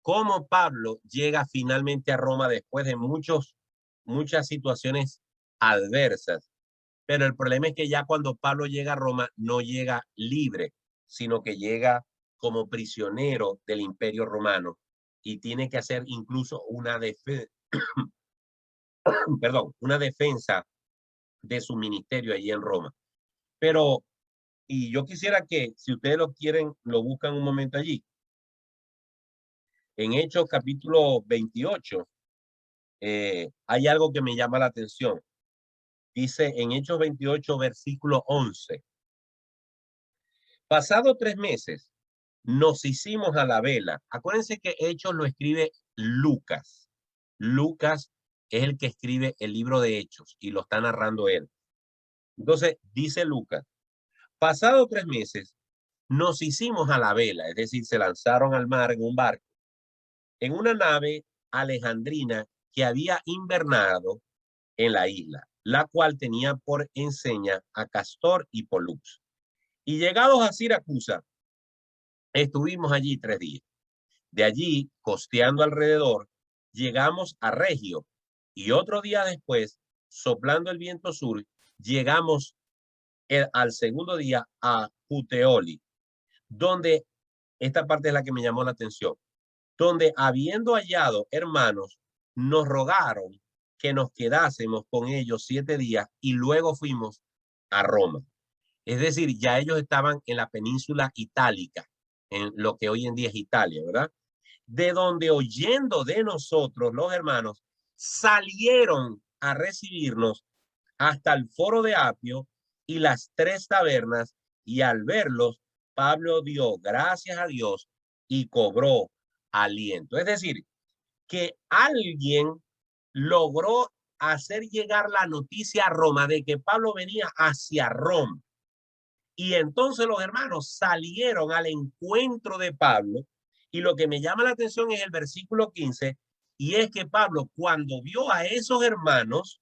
cómo Pablo llega finalmente a Roma después de muchas situaciones adversas. Pero el problema es que ya cuando Pablo llega a Roma, no llega libre, sino que llega como prisionero del Imperio Romano y tiene que hacer incluso una defensa de su ministerio allí en Roma. Pero, y yo quisiera que, si ustedes lo quieren, lo buscan un momento allí. En Hechos capítulo 28, hay algo que me llama la atención. Dice en Hechos 28, versículo 11. Pasado 3 meses, nos hicimos a la vela. Acuérdense que Hechos lo escribe Lucas. Lucas es el que escribe el libro de Hechos y lo está narrando él. Entonces, dice Lucas, pasado 3 meses, nos hicimos a la vela, es decir, se lanzaron al mar en un barco, en una nave alejandrina que había invernado en la isla, la cual tenía por enseña a Castor y Polux. Y llegados a Siracusa, estuvimos allí 3 días. De allí, costeando alrededor, llegamos a Regio y otro día después, soplando el viento sur, llegamos al segundo día a Puteoli, donde esta parte es la que me llamó la atención, donde habiendo hallado hermanos, nos rogaron que nos quedásemos con ellos 7 días y luego fuimos a Roma. Es decir, ya ellos estaban en la península itálica, en lo que hoy en día es Italia, ¿verdad? De donde oyendo de nosotros los hermanos, salieron a recibirnos hasta el foro de Apio y las 3 tabernas, y al verlos, Pablo dio gracias a Dios y cobró aliento. Es decir, que alguien logró hacer llegar la noticia a Roma de que Pablo venía hacia Roma. Y entonces los hermanos salieron al encuentro de Pablo. Y lo que me llama la atención es el versículo 15, y es que Pablo, cuando vio a esos hermanos,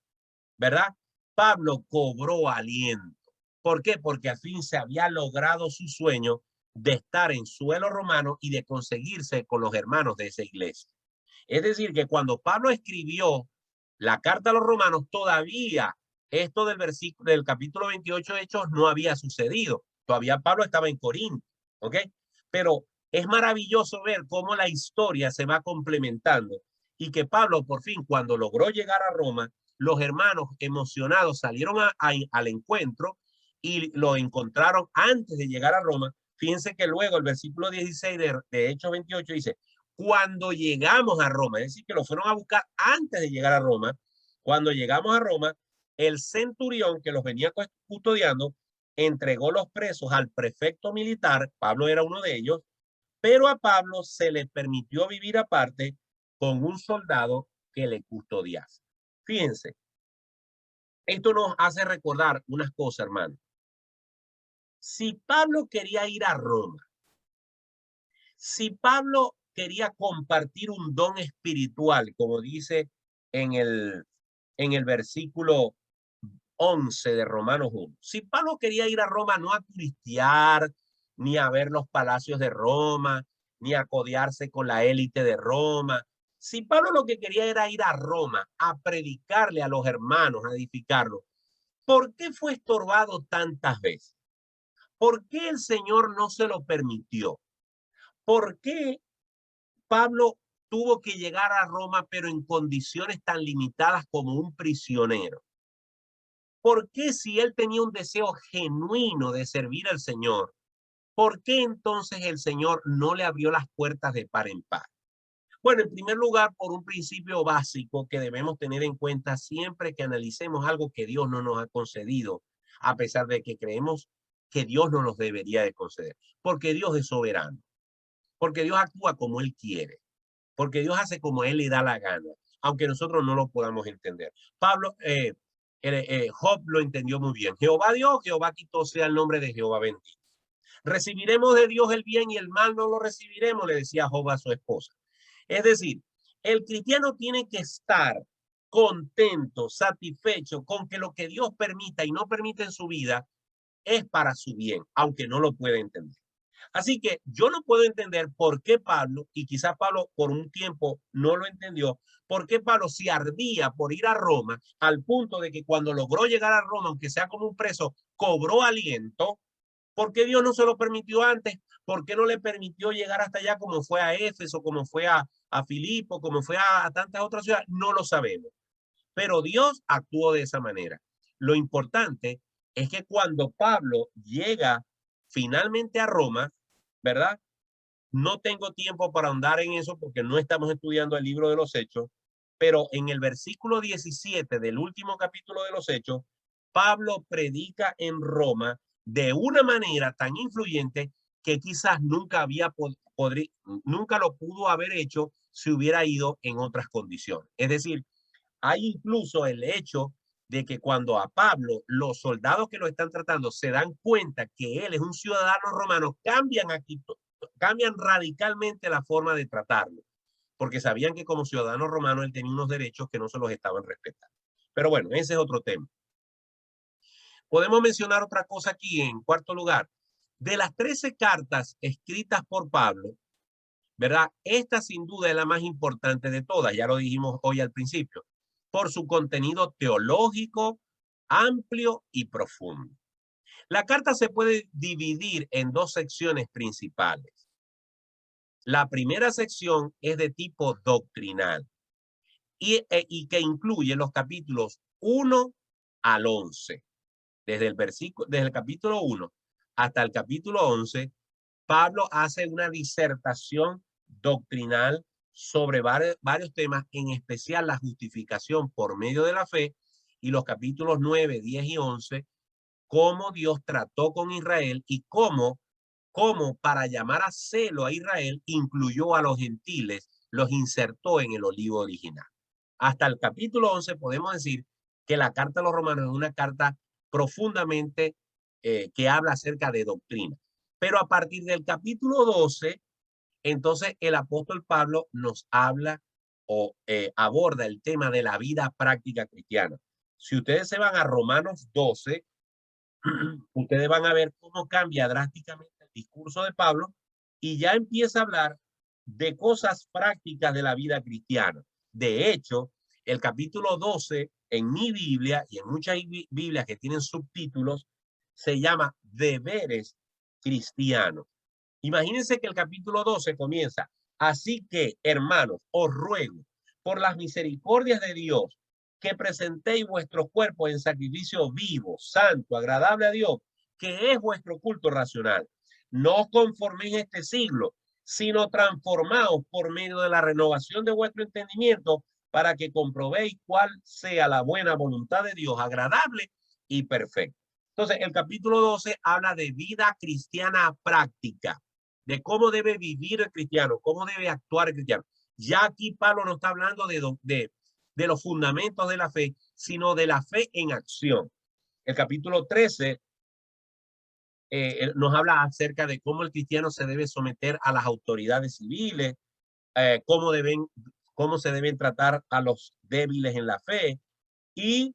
¿verdad? Pablo cobró aliento. ¿Por qué? Porque al fin se había logrado su sueño de estar en suelo romano y de conseguirse con los hermanos de esa iglesia. Es decir, que cuando Pablo escribió la carta a los romanos, todavía esto del versículo del capítulo 28 de Hechos no había sucedido. Todavía Pablo estaba en Corinto, ¿ok? Pero es maravilloso ver cómo la historia se va complementando y que Pablo por fin, cuando logró llegar a Roma, los hermanos emocionados salieron al encuentro y lo encontraron antes de llegar a Roma. Fíjense que luego el versículo 16 de Hechos 28 dice, cuando llegamos a Roma, es decir, que lo fueron a buscar antes de llegar a Roma, cuando llegamos a Roma, el centurión que los venía custodiando entregó los presos al prefecto militar, Pablo era uno de ellos, pero a Pablo se le permitió vivir aparte con un soldado que le custodiase. Fíjense, esto nos hace recordar unas cosas, hermano. Si Pablo quería ir a Roma, si Pablo quería compartir un don espiritual, como dice en el versículo 11 de Romanos 1. Si Pablo quería ir a Roma no a turistear, ni a ver los palacios de Roma, ni a codearse con la élite de Roma. Si Pablo lo que quería era ir a Roma a predicarle a los hermanos, a edificarlos, ¿por qué fue estorbado tantas veces? ¿Por qué el Señor no se lo permitió? ¿Por qué Pablo tuvo que llegar a Roma, pero en condiciones tan limitadas como un prisionero? ¿Por qué si él tenía un deseo genuino de servir al Señor, por qué entonces el Señor no le abrió las puertas de par en par? Bueno, en primer lugar, por un principio básico que debemos tener en cuenta siempre que analicemos algo que Dios no nos ha concedido, a pesar de que creemos que Dios no nos debería de conceder, porque Dios es soberano, porque Dios actúa como Él quiere, porque Dios hace como Él le da la gana, aunque nosotros no lo podamos entender. Job lo entendió muy bien. Jehová dio, Jehová quitó, sea el nombre de Jehová bendito. Recibiremos de Dios el bien y el mal no lo recibiremos, le decía Job a su esposa. Es decir, el cristiano tiene que estar contento, satisfecho con que lo que Dios permita y no permite en su vida es para su bien, aunque no lo pueda entender. Así que yo no puedo entender por qué Pablo, y quizás Pablo por un tiempo no lo entendió, por qué Pablo se ardía por ir a Roma al punto de que cuando logró llegar a Roma, aunque sea como un preso, cobró aliento. ¿Por qué Dios no se lo permitió antes? ¿Por qué no le permitió llegar hasta allá como fue a Éfeso, como fue a Filipo, como fue a tantas otras ciudades? No lo sabemos. Pero Dios actuó de esa manera. Lo importante es que cuando Pablo llega finalmente a Roma, ¿verdad? No tengo tiempo para ahondar en eso porque no estamos estudiando el libro de los Hechos, pero en el versículo 17 del último capítulo de los Hechos, Pablo predica en Roma de una manera tan influyente que quizás nunca lo pudo haber hecho si hubiera ido en otras condiciones. Es decir, hay incluso el hecho de que cuando a Pablo los soldados que lo están tratando se dan cuenta que él es un ciudadano romano, cambian radicalmente la forma de tratarlo, porque sabían que como ciudadano romano él tenía unos derechos que no se los estaban respetando. Pero bueno, ese es otro tema. Podemos mencionar otra cosa aquí en cuarto lugar. De las 13 cartas escritas por Pablo, ¿verdad? Esta sin duda es la más importante de todas, ya lo dijimos hoy al principio, por su contenido teológico, amplio y profundo. La carta se puede dividir en dos secciones principales. La primera sección es de tipo doctrinal y que incluye los capítulos 1 al 11. Desde el capítulo 1 hasta el capítulo 11, Pablo hace una disertación doctrinal sobre varios temas, en especial la justificación por medio de la fe, y los capítulos 9, 10 y 11, cómo Dios trató con Israel y cómo para llamar a celo a Israel, incluyó a los gentiles, los insertó en el olivo original. Hasta el capítulo 11 podemos decir que la carta a los romanos es una carta profundamente que habla acerca de doctrina. Pero a partir del capítulo 12, entonces el apóstol Pablo nos habla o aborda el tema de la vida práctica cristiana. Si ustedes se van a Romanos 12, ustedes van a ver cómo cambia drásticamente el discurso de Pablo y ya empieza a hablar de cosas prácticas de la vida cristiana. De hecho, el capítulo 12 en mi Biblia y en muchas Biblias que tienen subtítulos se llama deberes cristianos. Imagínense que el capítulo 12 comienza: así que, hermanos, os ruego por las misericordias de Dios que presentéis vuestros cuerpos en sacrificio vivo, santo, agradable a Dios, que es vuestro culto racional. No os conforméis este siglo, sino transformaos por medio de la renovación de vuestro entendimiento, para que comprobéis cuál sea la buena voluntad de Dios, agradable y perfecta. Entonces, el capítulo 12 habla de vida cristiana práctica, de cómo debe vivir el cristiano, cómo debe actuar el cristiano. Ya aquí Pablo no está hablando de los fundamentos de la fe, sino de la fe en acción. El capítulo 13 nos habla acerca de cómo el cristiano se debe someter a las autoridades civiles, cómo se deben tratar a los débiles en la fe, y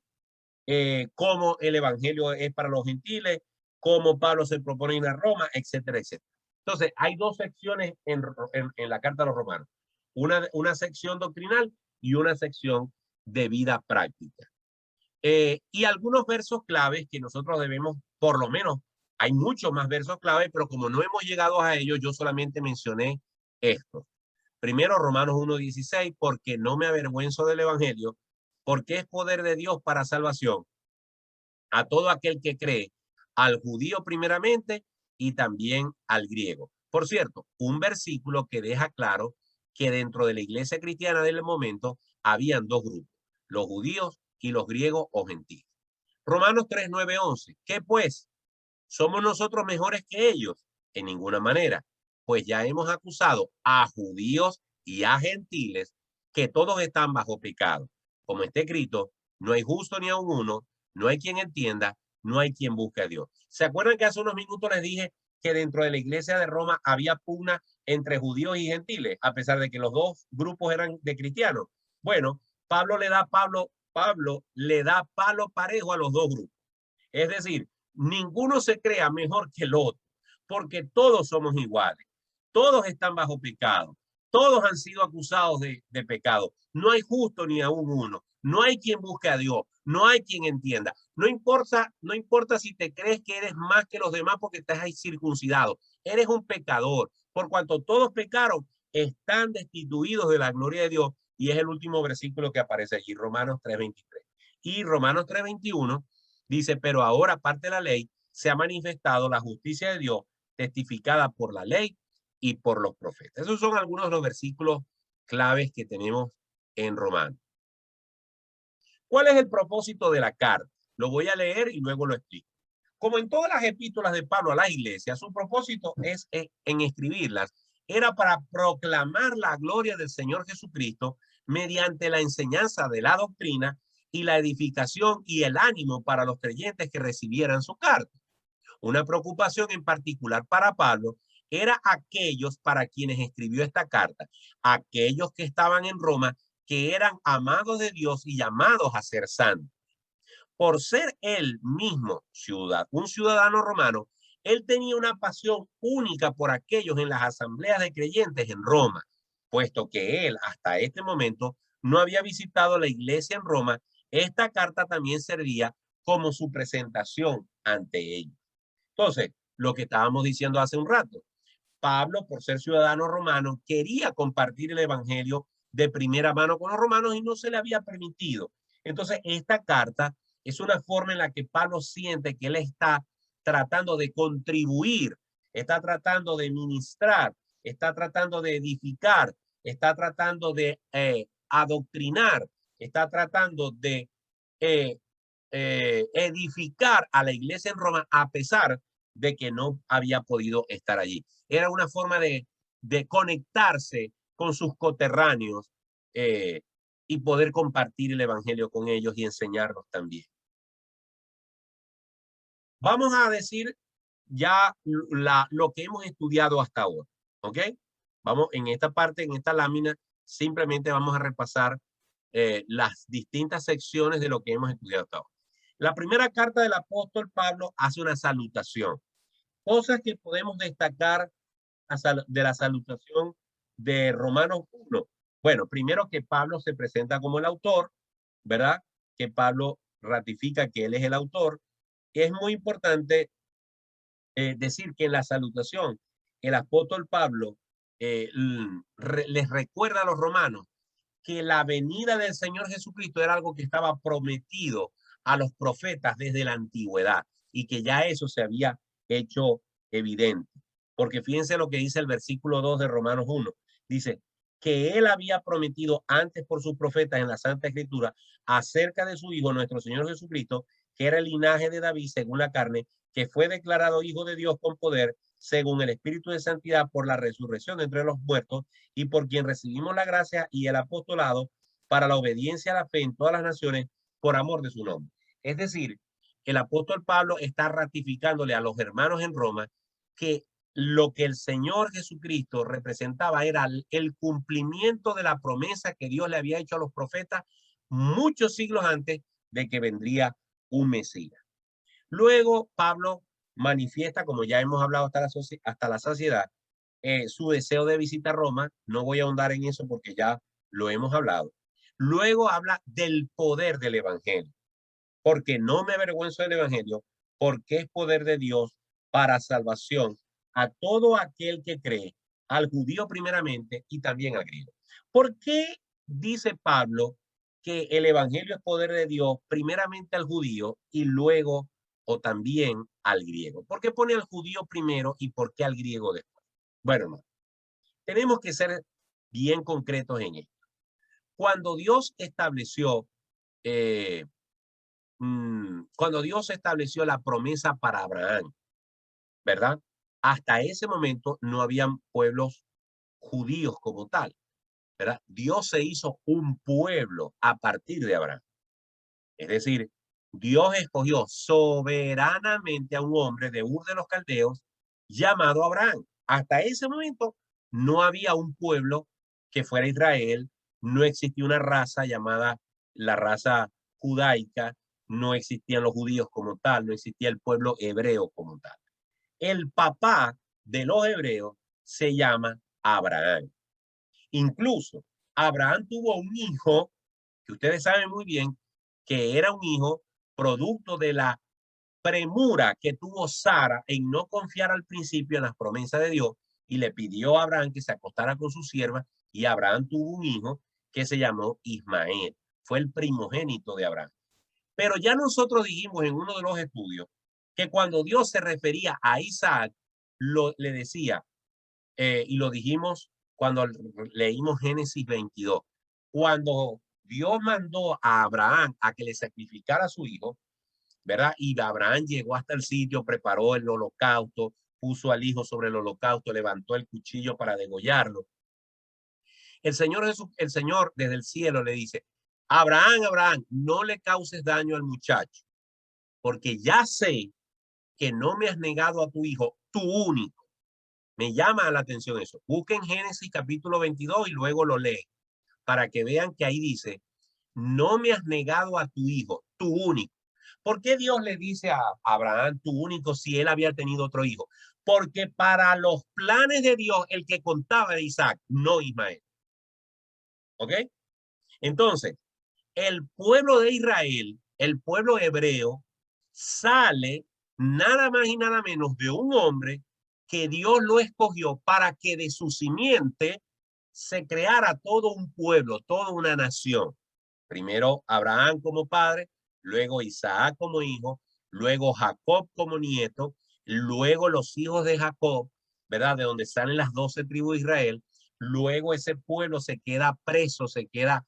cómo el evangelio es para los gentiles, cómo Pablo se propone ir a Roma, etcétera, etcétera. Entonces, hay dos secciones en la carta a los romanos. Una sección doctrinal y una sección de vida práctica. Y algunos versos claves que nosotros debemos, por lo menos, hay muchos más versos claves, pero como no hemos llegado a ellos, yo solamente mencioné esto. Primero, Romanos 1:16, porque no me avergüenzo del evangelio, porque es poder de Dios para salvación a todo aquel que cree, al judío primeramente y también al griego. Por cierto, un versículo que deja claro que dentro de la iglesia cristiana del momento habían dos grupos, los judíos y los griegos o gentiles. Romanos 3, 9, 11. ¿Qué pues? ¿Somos nosotros mejores que ellos? En ninguna manera, pues ya hemos acusado a judíos y a gentiles que todos están bajo pecado. Como está escrito, no hay justo ni aun uno, no hay quien entienda, no hay quien busque a Dios. ¿Se acuerdan que hace unos minutos les dije que dentro de la iglesia de Roma había pugna entre judíos y gentiles, a pesar de que los dos grupos eran de cristianos? Bueno, Pablo le da palo parejo a los dos grupos. Es decir, ninguno se crea mejor que el otro, porque todos somos iguales, todos están bajo pecado, todos han sido acusados de pecado. No hay justo ni aún uno, no hay quien busque a Dios, no hay quien entienda. No importa si te crees que eres más que los demás porque estás ahí circuncidado, eres un pecador. Por cuanto todos pecaron, están destituidos de la gloria de Dios. Y es el último versículo que aparece allí, Romanos 3:23. Y Romanos 3:21 dice, pero ahora, aparte de la ley, se ha manifestado la justicia de Dios, testificada por la ley y por los profetas. Esos son algunos de los versículos claves que tenemos en Romanos. ¿Cuál es el propósito de la carta? Lo voy a leer y luego lo explico. Como en todas las epístolas de Pablo a la iglesia, su propósito es en escribirlas, era para proclamar la gloria del Señor Jesucristo mediante la enseñanza de la doctrina y la edificación y el ánimo para los creyentes que recibieran su carta. Una preocupación en particular para Pablo era aquellos para quienes escribió esta carta, aquellos que estaban en Roma, que eran amados de Dios y llamados a ser santos. Por ser él mismo un ciudadano romano, él tenía una pasión única por aquellos en las asambleas de creyentes en Roma, puesto que él hasta este momento no había visitado la iglesia en Roma. Esta carta también servía como su presentación ante ellos. Entonces, lo que estábamos diciendo hace un rato, Pablo, por ser ciudadano romano, quería compartir el evangelio de primera mano con los romanos y no se le había permitido. Entonces, esta carta es una forma en la que Pablo siente que él está tratando de contribuir, está tratando de ministrar, está tratando de edificar, está tratando de adoctrinar, está tratando de edificar a la iglesia en Roma a pesar de que no había podido estar allí. Era una forma de conectarse con sus coterráneos y poder compartir el evangelio con ellos y enseñarlos también. Vamos a decir ya lo que hemos estudiado hasta ahora, ¿ok? Vamos en esta parte, en esta lámina, simplemente vamos a repasar las distintas secciones de lo que hemos estudiado hasta ahora. La primera carta del apóstol Pablo hace una salutación. Cosas que podemos destacar de la salutación de Romanos 1. Bueno, primero que Pablo se presenta como el autor, ¿verdad? Que Pablo ratifica que él es el autor. Es muy importante decir que en la salutación el apóstol Pablo les recuerda a los romanos que la venida del Señor Jesucristo era algo que estaba prometido a los profetas desde la antigüedad y que ya eso se había hecho evidente. Porque fíjense lo que dice el versículo 2 de Romanos 1. Dice que él había prometido antes por sus profetas en la Santa Escritura acerca de su Hijo, nuestro Señor Jesucristo, que era el linaje de David según la carne, que fue declarado Hijo de Dios con poder, según el Espíritu de Santidad, por la resurrección de entre los muertos y por quien recibimos la gracia y el apostolado para la obediencia a la fe en todas las naciones por amor de su nombre. Es decir, el apóstol Pablo está ratificándole a los hermanos en Roma que lo que el Señor Jesucristo representaba era el cumplimiento de la promesa que Dios le había hecho a los profetas muchos siglos antes de que vendría un Mesías. Luego Pablo manifiesta, como ya hemos hablado hasta la saciedad, su deseo de visitar Roma. No voy a ahondar en eso porque ya lo hemos hablado. Luego habla del poder del evangelio, porque no me avergüenzo del evangelio, porque es poder de Dios para salvación a todo aquel que cree, al judío primeramente y también al griego. ¿Por qué dice Pablo que el evangelio es poder de Dios primeramente al judío y luego o también al griego? ¿Por qué pone al judío primero y por qué al griego después? Bueno, hermano, tenemos que ser bien concretos en esto. Cuando Dios estableció la promesa para Abraham, ¿verdad? Hasta ese momento no habían pueblos judíos como tal, ¿verdad? Dios se hizo un pueblo a partir de Abraham. Es decir, Dios escogió soberanamente a un hombre de Ur de los Caldeos llamado Abraham. Hasta ese momento no había un pueblo que fuera Israel, no existía una raza llamada la raza judaica, no existían los judíos como tal, no existía el pueblo hebreo como tal. El papá de los hebreos se llama Abraham. Incluso Abraham tuvo un hijo que ustedes saben muy bien que era un hijo producto de la premura que tuvo Sara en no confiar al principio en las promesas de Dios y le pidió a Abraham que se acostara con su sierva y Abraham tuvo un hijo que se llamó Ismael. Fue el primogénito de Abraham. Pero ya nosotros dijimos en uno de los estudios que cuando Dios se refería a Isaac, le decía, y lo dijimos cuando leímos Génesis 22, cuando Dios mandó a Abraham a que le sacrificara a su hijo, ¿verdad? Y Abraham llegó hasta el sitio, preparó el holocausto, puso al hijo sobre el holocausto, levantó el cuchillo para degollarlo. El Señor desde el cielo le dice, Abraham, Abraham, no le causes daño al muchacho, porque ya sé que no me has negado a tu hijo, tu único. Me llama la atención eso. Busquen Génesis capítulo 22 y luego lo leen para que vean que ahí dice, no me has negado a tu hijo, tu único. ¿Por qué Dios le dice a Abraham, tu único, si él había tenido otro hijo? Porque para los planes de Dios, el que contaba era Isaac, no Ismael. ¿Ok? Entonces, el pueblo de Israel, el pueblo hebreo, sale nada más y nada menos de un hombre que Dios lo escogió para que de su simiente se creara todo un pueblo, toda una nación. Primero Abraham como padre, luego Isaac como hijo, luego Jacob como nieto, luego los hijos de Jacob, ¿verdad? De donde salen las 12 tribus de Israel. Luego ese pueblo se queda preso, se queda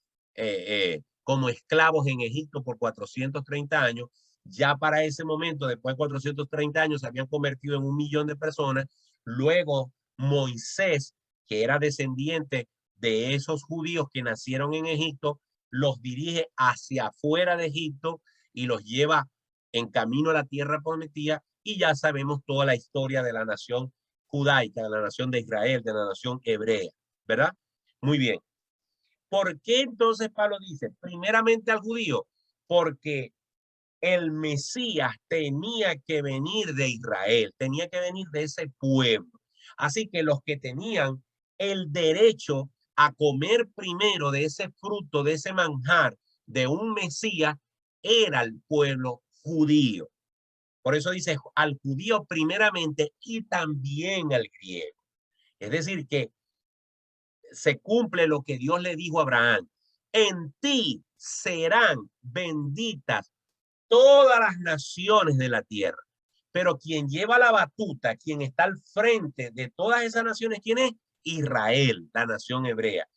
como esclavos en Egipto por 430 años. Ya para ese momento, después de 430 años, se habían convertido en 1 millón de personas. Luego Moisés, que era descendiente de esos judíos que nacieron en Egipto, los dirige hacia afuera de Egipto y los lleva en camino a la tierra prometida, y ya sabemos toda la historia de la nación judaica, de la nación de Israel, de la nación hebrea, ¿verdad? Muy bien. ¿Por qué entonces Pablo dice, primeramente al judío? Porque el Mesías tenía que venir de Israel, tenía que venir de ese pueblo. Así que los que tenían el derecho a comer primero de ese fruto, de ese manjar, de un Mesías, era el pueblo judío. Por eso dice al judío primeramente y también al griego. Es decir, que se cumple lo que Dios le dijo a Abraham. En ti serán benditas todas las naciones de la tierra. Pero quien lleva la batuta, quien está al frente de todas esas naciones, ¿quién es? Israel, la nación hebrea.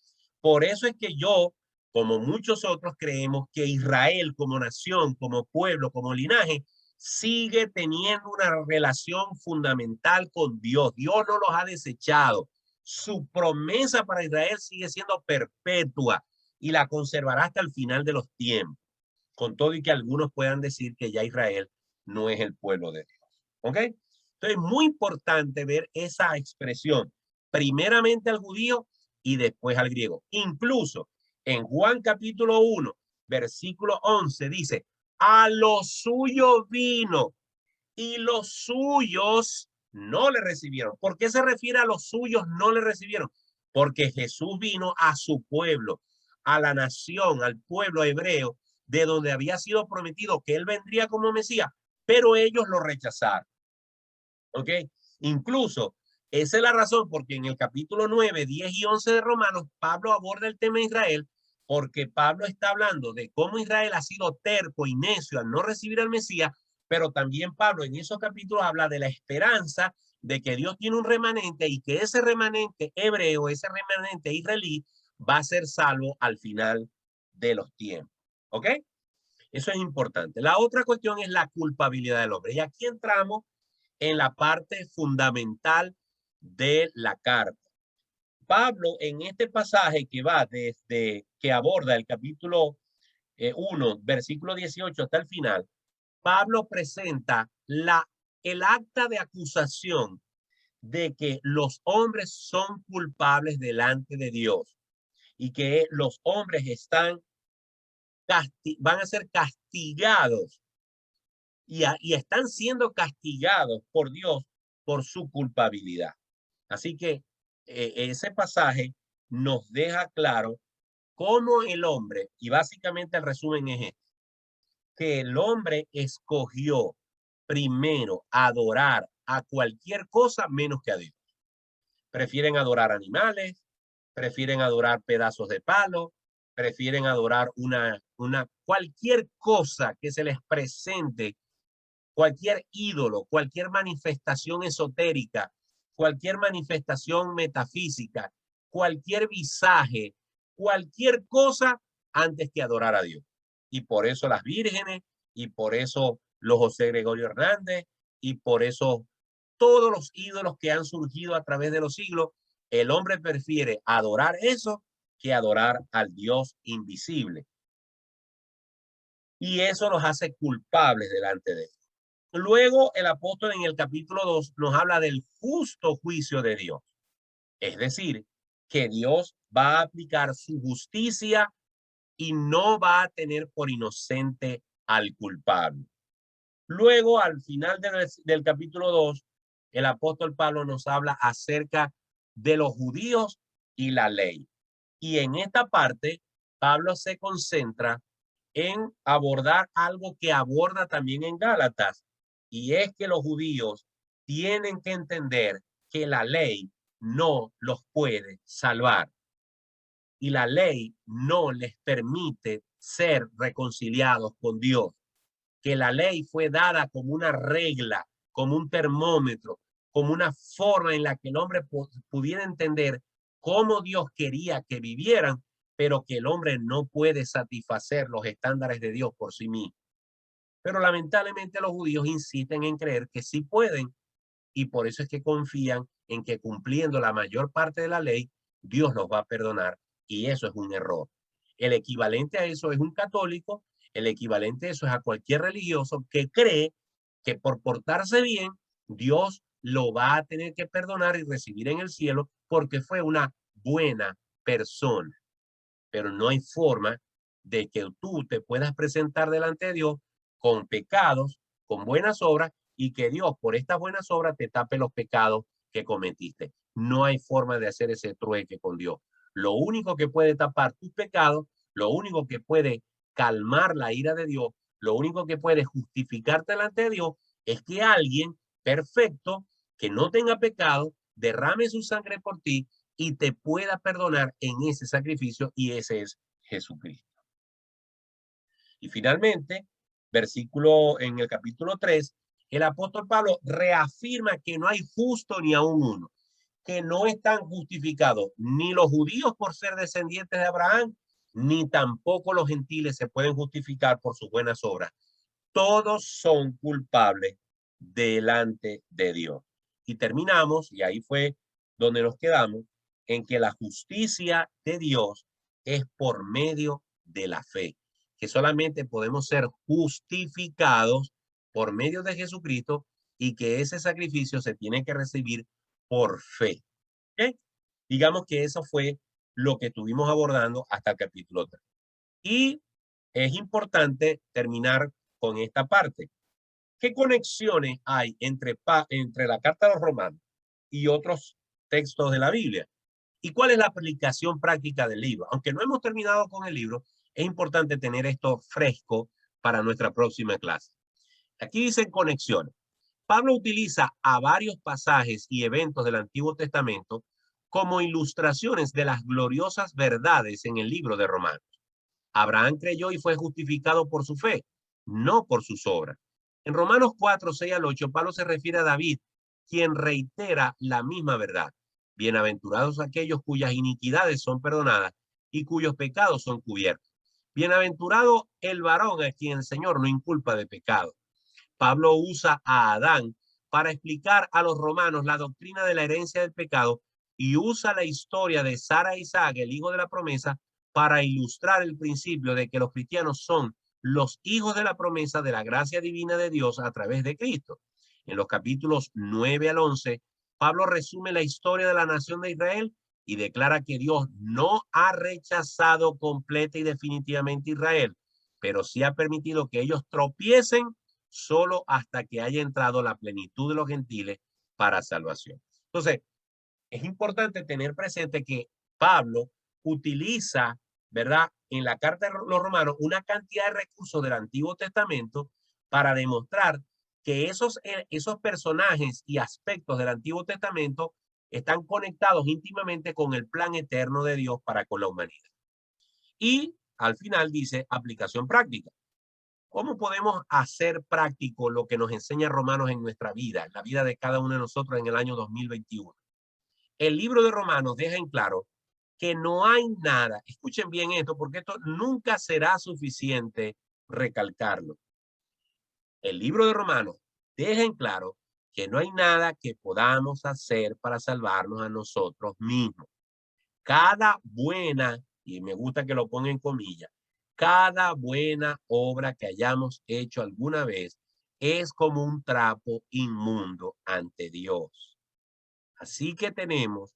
Por eso es que yo, como muchos otros, creemos que Israel como nación, como pueblo, como linaje, sigue teniendo una relación fundamental con Dios. Dios no los ha desechado. Su promesa para Israel sigue siendo perpetua y la conservará hasta el final de los tiempos, con todo y que algunos puedan decir que ya Israel no es el pueblo de Dios. ¿Ok? Entonces es muy importante ver esa expresión, primeramente al judío y después al griego. Incluso en Juan capítulo 1, versículo 11 dice, A los suyos vino y los suyos no le recibieron. ¿Por qué se refiere a los suyos no le recibieron? Porque Jesús vino a su pueblo, a la nación, al pueblo hebreo, de donde había sido prometido que él vendría como Mesías, pero ellos lo rechazaron. ¿Ok? Incluso esa es la razón porque en el capítulo 9, 10 y 11 de Romanos, Pablo aborda el tema de Israel, porque Pablo está hablando de cómo Israel ha sido terco y necio al no recibir al Mesías, pero también Pablo en esos capítulos habla de la esperanza de que Dios tiene un remanente y que ese remanente hebreo, ese remanente israelí, va a ser salvo al final de los tiempos. ¿Ok? Eso es importante. La otra cuestión es la culpabilidad del hombre. Y aquí entramos en la parte fundamental de la carta. Pablo, en este pasaje que va desde que aborda el capítulo 1, versículo 18 hasta el final, Pablo presenta el acta de acusación de que los hombres son culpables delante de Dios y que los hombres van a ser castigados y están siendo castigados por Dios por su culpabilidad. Así que ese pasaje nos deja claro cómo el hombre, y básicamente el resumen es este, que el hombre escogió primero adorar a cualquier cosa menos que a Dios. Prefieren adorar animales, prefieren adorar pedazos de palo, prefieren adorar cualquier cosa que se les presente, cualquier ídolo, cualquier manifestación esotérica, cualquier manifestación metafísica, cualquier visaje, cualquier cosa antes que adorar a Dios. Y por eso las vírgenes, y por eso los José Gregorio Hernández, y por eso todos los ídolos que han surgido a través de los siglos, el hombre prefiere adorar eso que adorar al Dios invisible. Y eso los hace culpables delante de él. Luego el apóstol en el capítulo 2 nos habla del justo juicio de Dios. Es decir, que Dios va a aplicar su justicia y no va a tener por inocente al culpable. Luego, al final del capítulo 2, el apóstol Pablo nos habla acerca de los judíos y la ley. Y en esta parte, Pablo se concentra en abordar algo que aborda también en Gálatas, y es que los judíos tienen que entender que la ley no los puede salvar y la ley no les permite ser reconciliados con Dios, que la ley fue dada como una regla, como un termómetro, como una forma en la que el hombre pudiera entender cómo Dios quería que vivieran, pero que el hombre no puede satisfacer los estándares de Dios por sí mismo. Pero lamentablemente los judíos insisten en creer que sí pueden y por eso es que confían en que cumpliendo la mayor parte de la ley, Dios los va a perdonar y eso es un error. El equivalente a eso es un católico, el equivalente a eso es a cualquier religioso que cree que por portarse bien, Dios lo va a tener que perdonar y recibir en el cielo porque fue una buena persona. Pero no hay forma de que tú te puedas presentar delante de Dios con pecados, con buenas obras, y que Dios por estas buenas obras te tape los pecados que cometiste. No hay forma de hacer ese trueque con Dios. Lo único que puede tapar tus pecados, lo único que puede calmar la ira de Dios, lo único que puede justificarte delante de Dios es que alguien perfecto, que no tenga pecado, derrame su sangre por ti y te pueda perdonar en ese sacrificio, y ese es Jesucristo. Y finalmente, versículo en el capítulo 3, el apóstol Pablo reafirma que no hay justo ni aún uno, que no están justificados ni los judíos por ser descendientes de Abraham, ni tampoco los gentiles se pueden justificar por sus buenas obras. Todos son culpables delante de Dios. Y terminamos, y ahí fue donde nos quedamos, en que la justicia de Dios es por medio de la fe, que solamente podemos ser justificados por medio de Jesucristo y que ese sacrificio se tiene que recibir por fe. ¿Okay? Digamos que eso fue lo que estuvimos abordando hasta el capítulo 3. Y es importante terminar con esta parte. ¿Qué conexiones hay entre la carta a los romanos y otros textos de la Biblia? ¿Y cuál es la aplicación práctica del libro? Aunque no hemos terminado con el libro, es importante tener esto fresco para nuestra próxima clase. Aquí dicen conexiones. Pablo utiliza a varios pasajes y eventos del Antiguo Testamento como ilustraciones de las gloriosas verdades en el libro de Romanos. Abraham creyó y fue justificado por su fe, no por sus obras. En Romanos 4, 6 al 8, Pablo se refiere a David, quien reitera la misma verdad. Bienaventurados aquellos cuyas iniquidades son perdonadas y cuyos pecados son cubiertos. Bienaventurado el varón a quien el Señor no inculpa de pecado. Pablo usa a Adán para explicar a los romanos la doctrina de la herencia del pecado y usa la historia de Sara e Isaac, el hijo de la promesa, para ilustrar el principio de que los cristianos son los hijos de la promesa de la gracia divina de Dios a través de Cristo. En los capítulos 9 al 11, Pablo resume la historia de la nación de Israel y declara que Dios no ha rechazado completa y definitivamente a Israel, pero sí ha permitido que ellos tropiecen solo hasta que haya entrado la plenitud de los gentiles para salvación. Entonces, es importante tener presente que Pablo utiliza, ¿verdad?, en la carta de los romanos una cantidad de recursos del Antiguo Testamento para demostrar que esos personajes y aspectos del Antiguo Testamento están conectados íntimamente con el plan eterno de Dios para con la humanidad. Y al final dice aplicación práctica. ¿Cómo podemos hacer práctico lo que nos enseña Romanos en nuestra vida, en la vida de cada uno de nosotros en el año 2021? El libro de Romanos deja en claro que no hay nada, escuchen bien esto, porque esto nunca será suficiente recalcarlo. El libro de Romanos deja en claro que no hay nada que podamos hacer para salvarnos a nosotros mismos. Cada buena, y me gusta que lo ponga en comillas, cada buena obra que hayamos hecho alguna vez es como un trapo inmundo ante Dios. Así que tenemos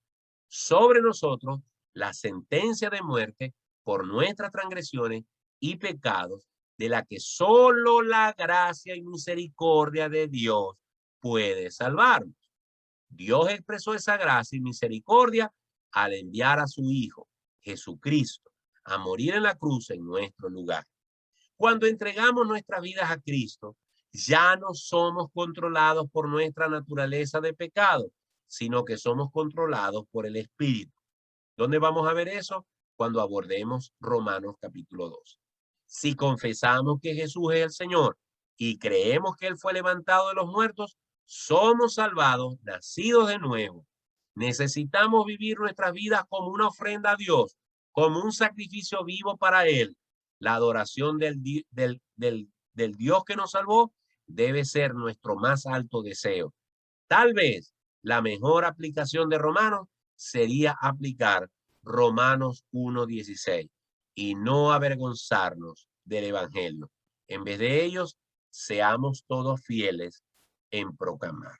sobre nosotros la sentencia de muerte por nuestras transgresiones y pecados, de la que solo la gracia y misericordia de Dios puede salvarnos. Dios expresó esa gracia y misericordia al enviar a su Hijo, Jesucristo, a morir en la cruz en nuestro lugar. Cuando entregamos nuestras vidas a Cristo, ya no somos controlados por nuestra naturaleza de pecado, sino que somos controlados por el Espíritu. ¿Dónde vamos a ver eso? Cuando abordemos Romanos capítulo 2. Si confesamos que Jesús es el Señor y creemos que Él fue levantado de los muertos, somos salvados, nacidos de nuevo. Necesitamos vivir nuestras vidas como una ofrenda a Dios, como un sacrificio vivo para Él. La adoración del Dios que nos salvó debe ser nuestro más alto deseo. Tal vez la mejor aplicación de Romanos sería aplicar Romanos 1:16 y no avergonzarnos del Evangelio. En vez de ellos, seamos todos fieles en proclamar.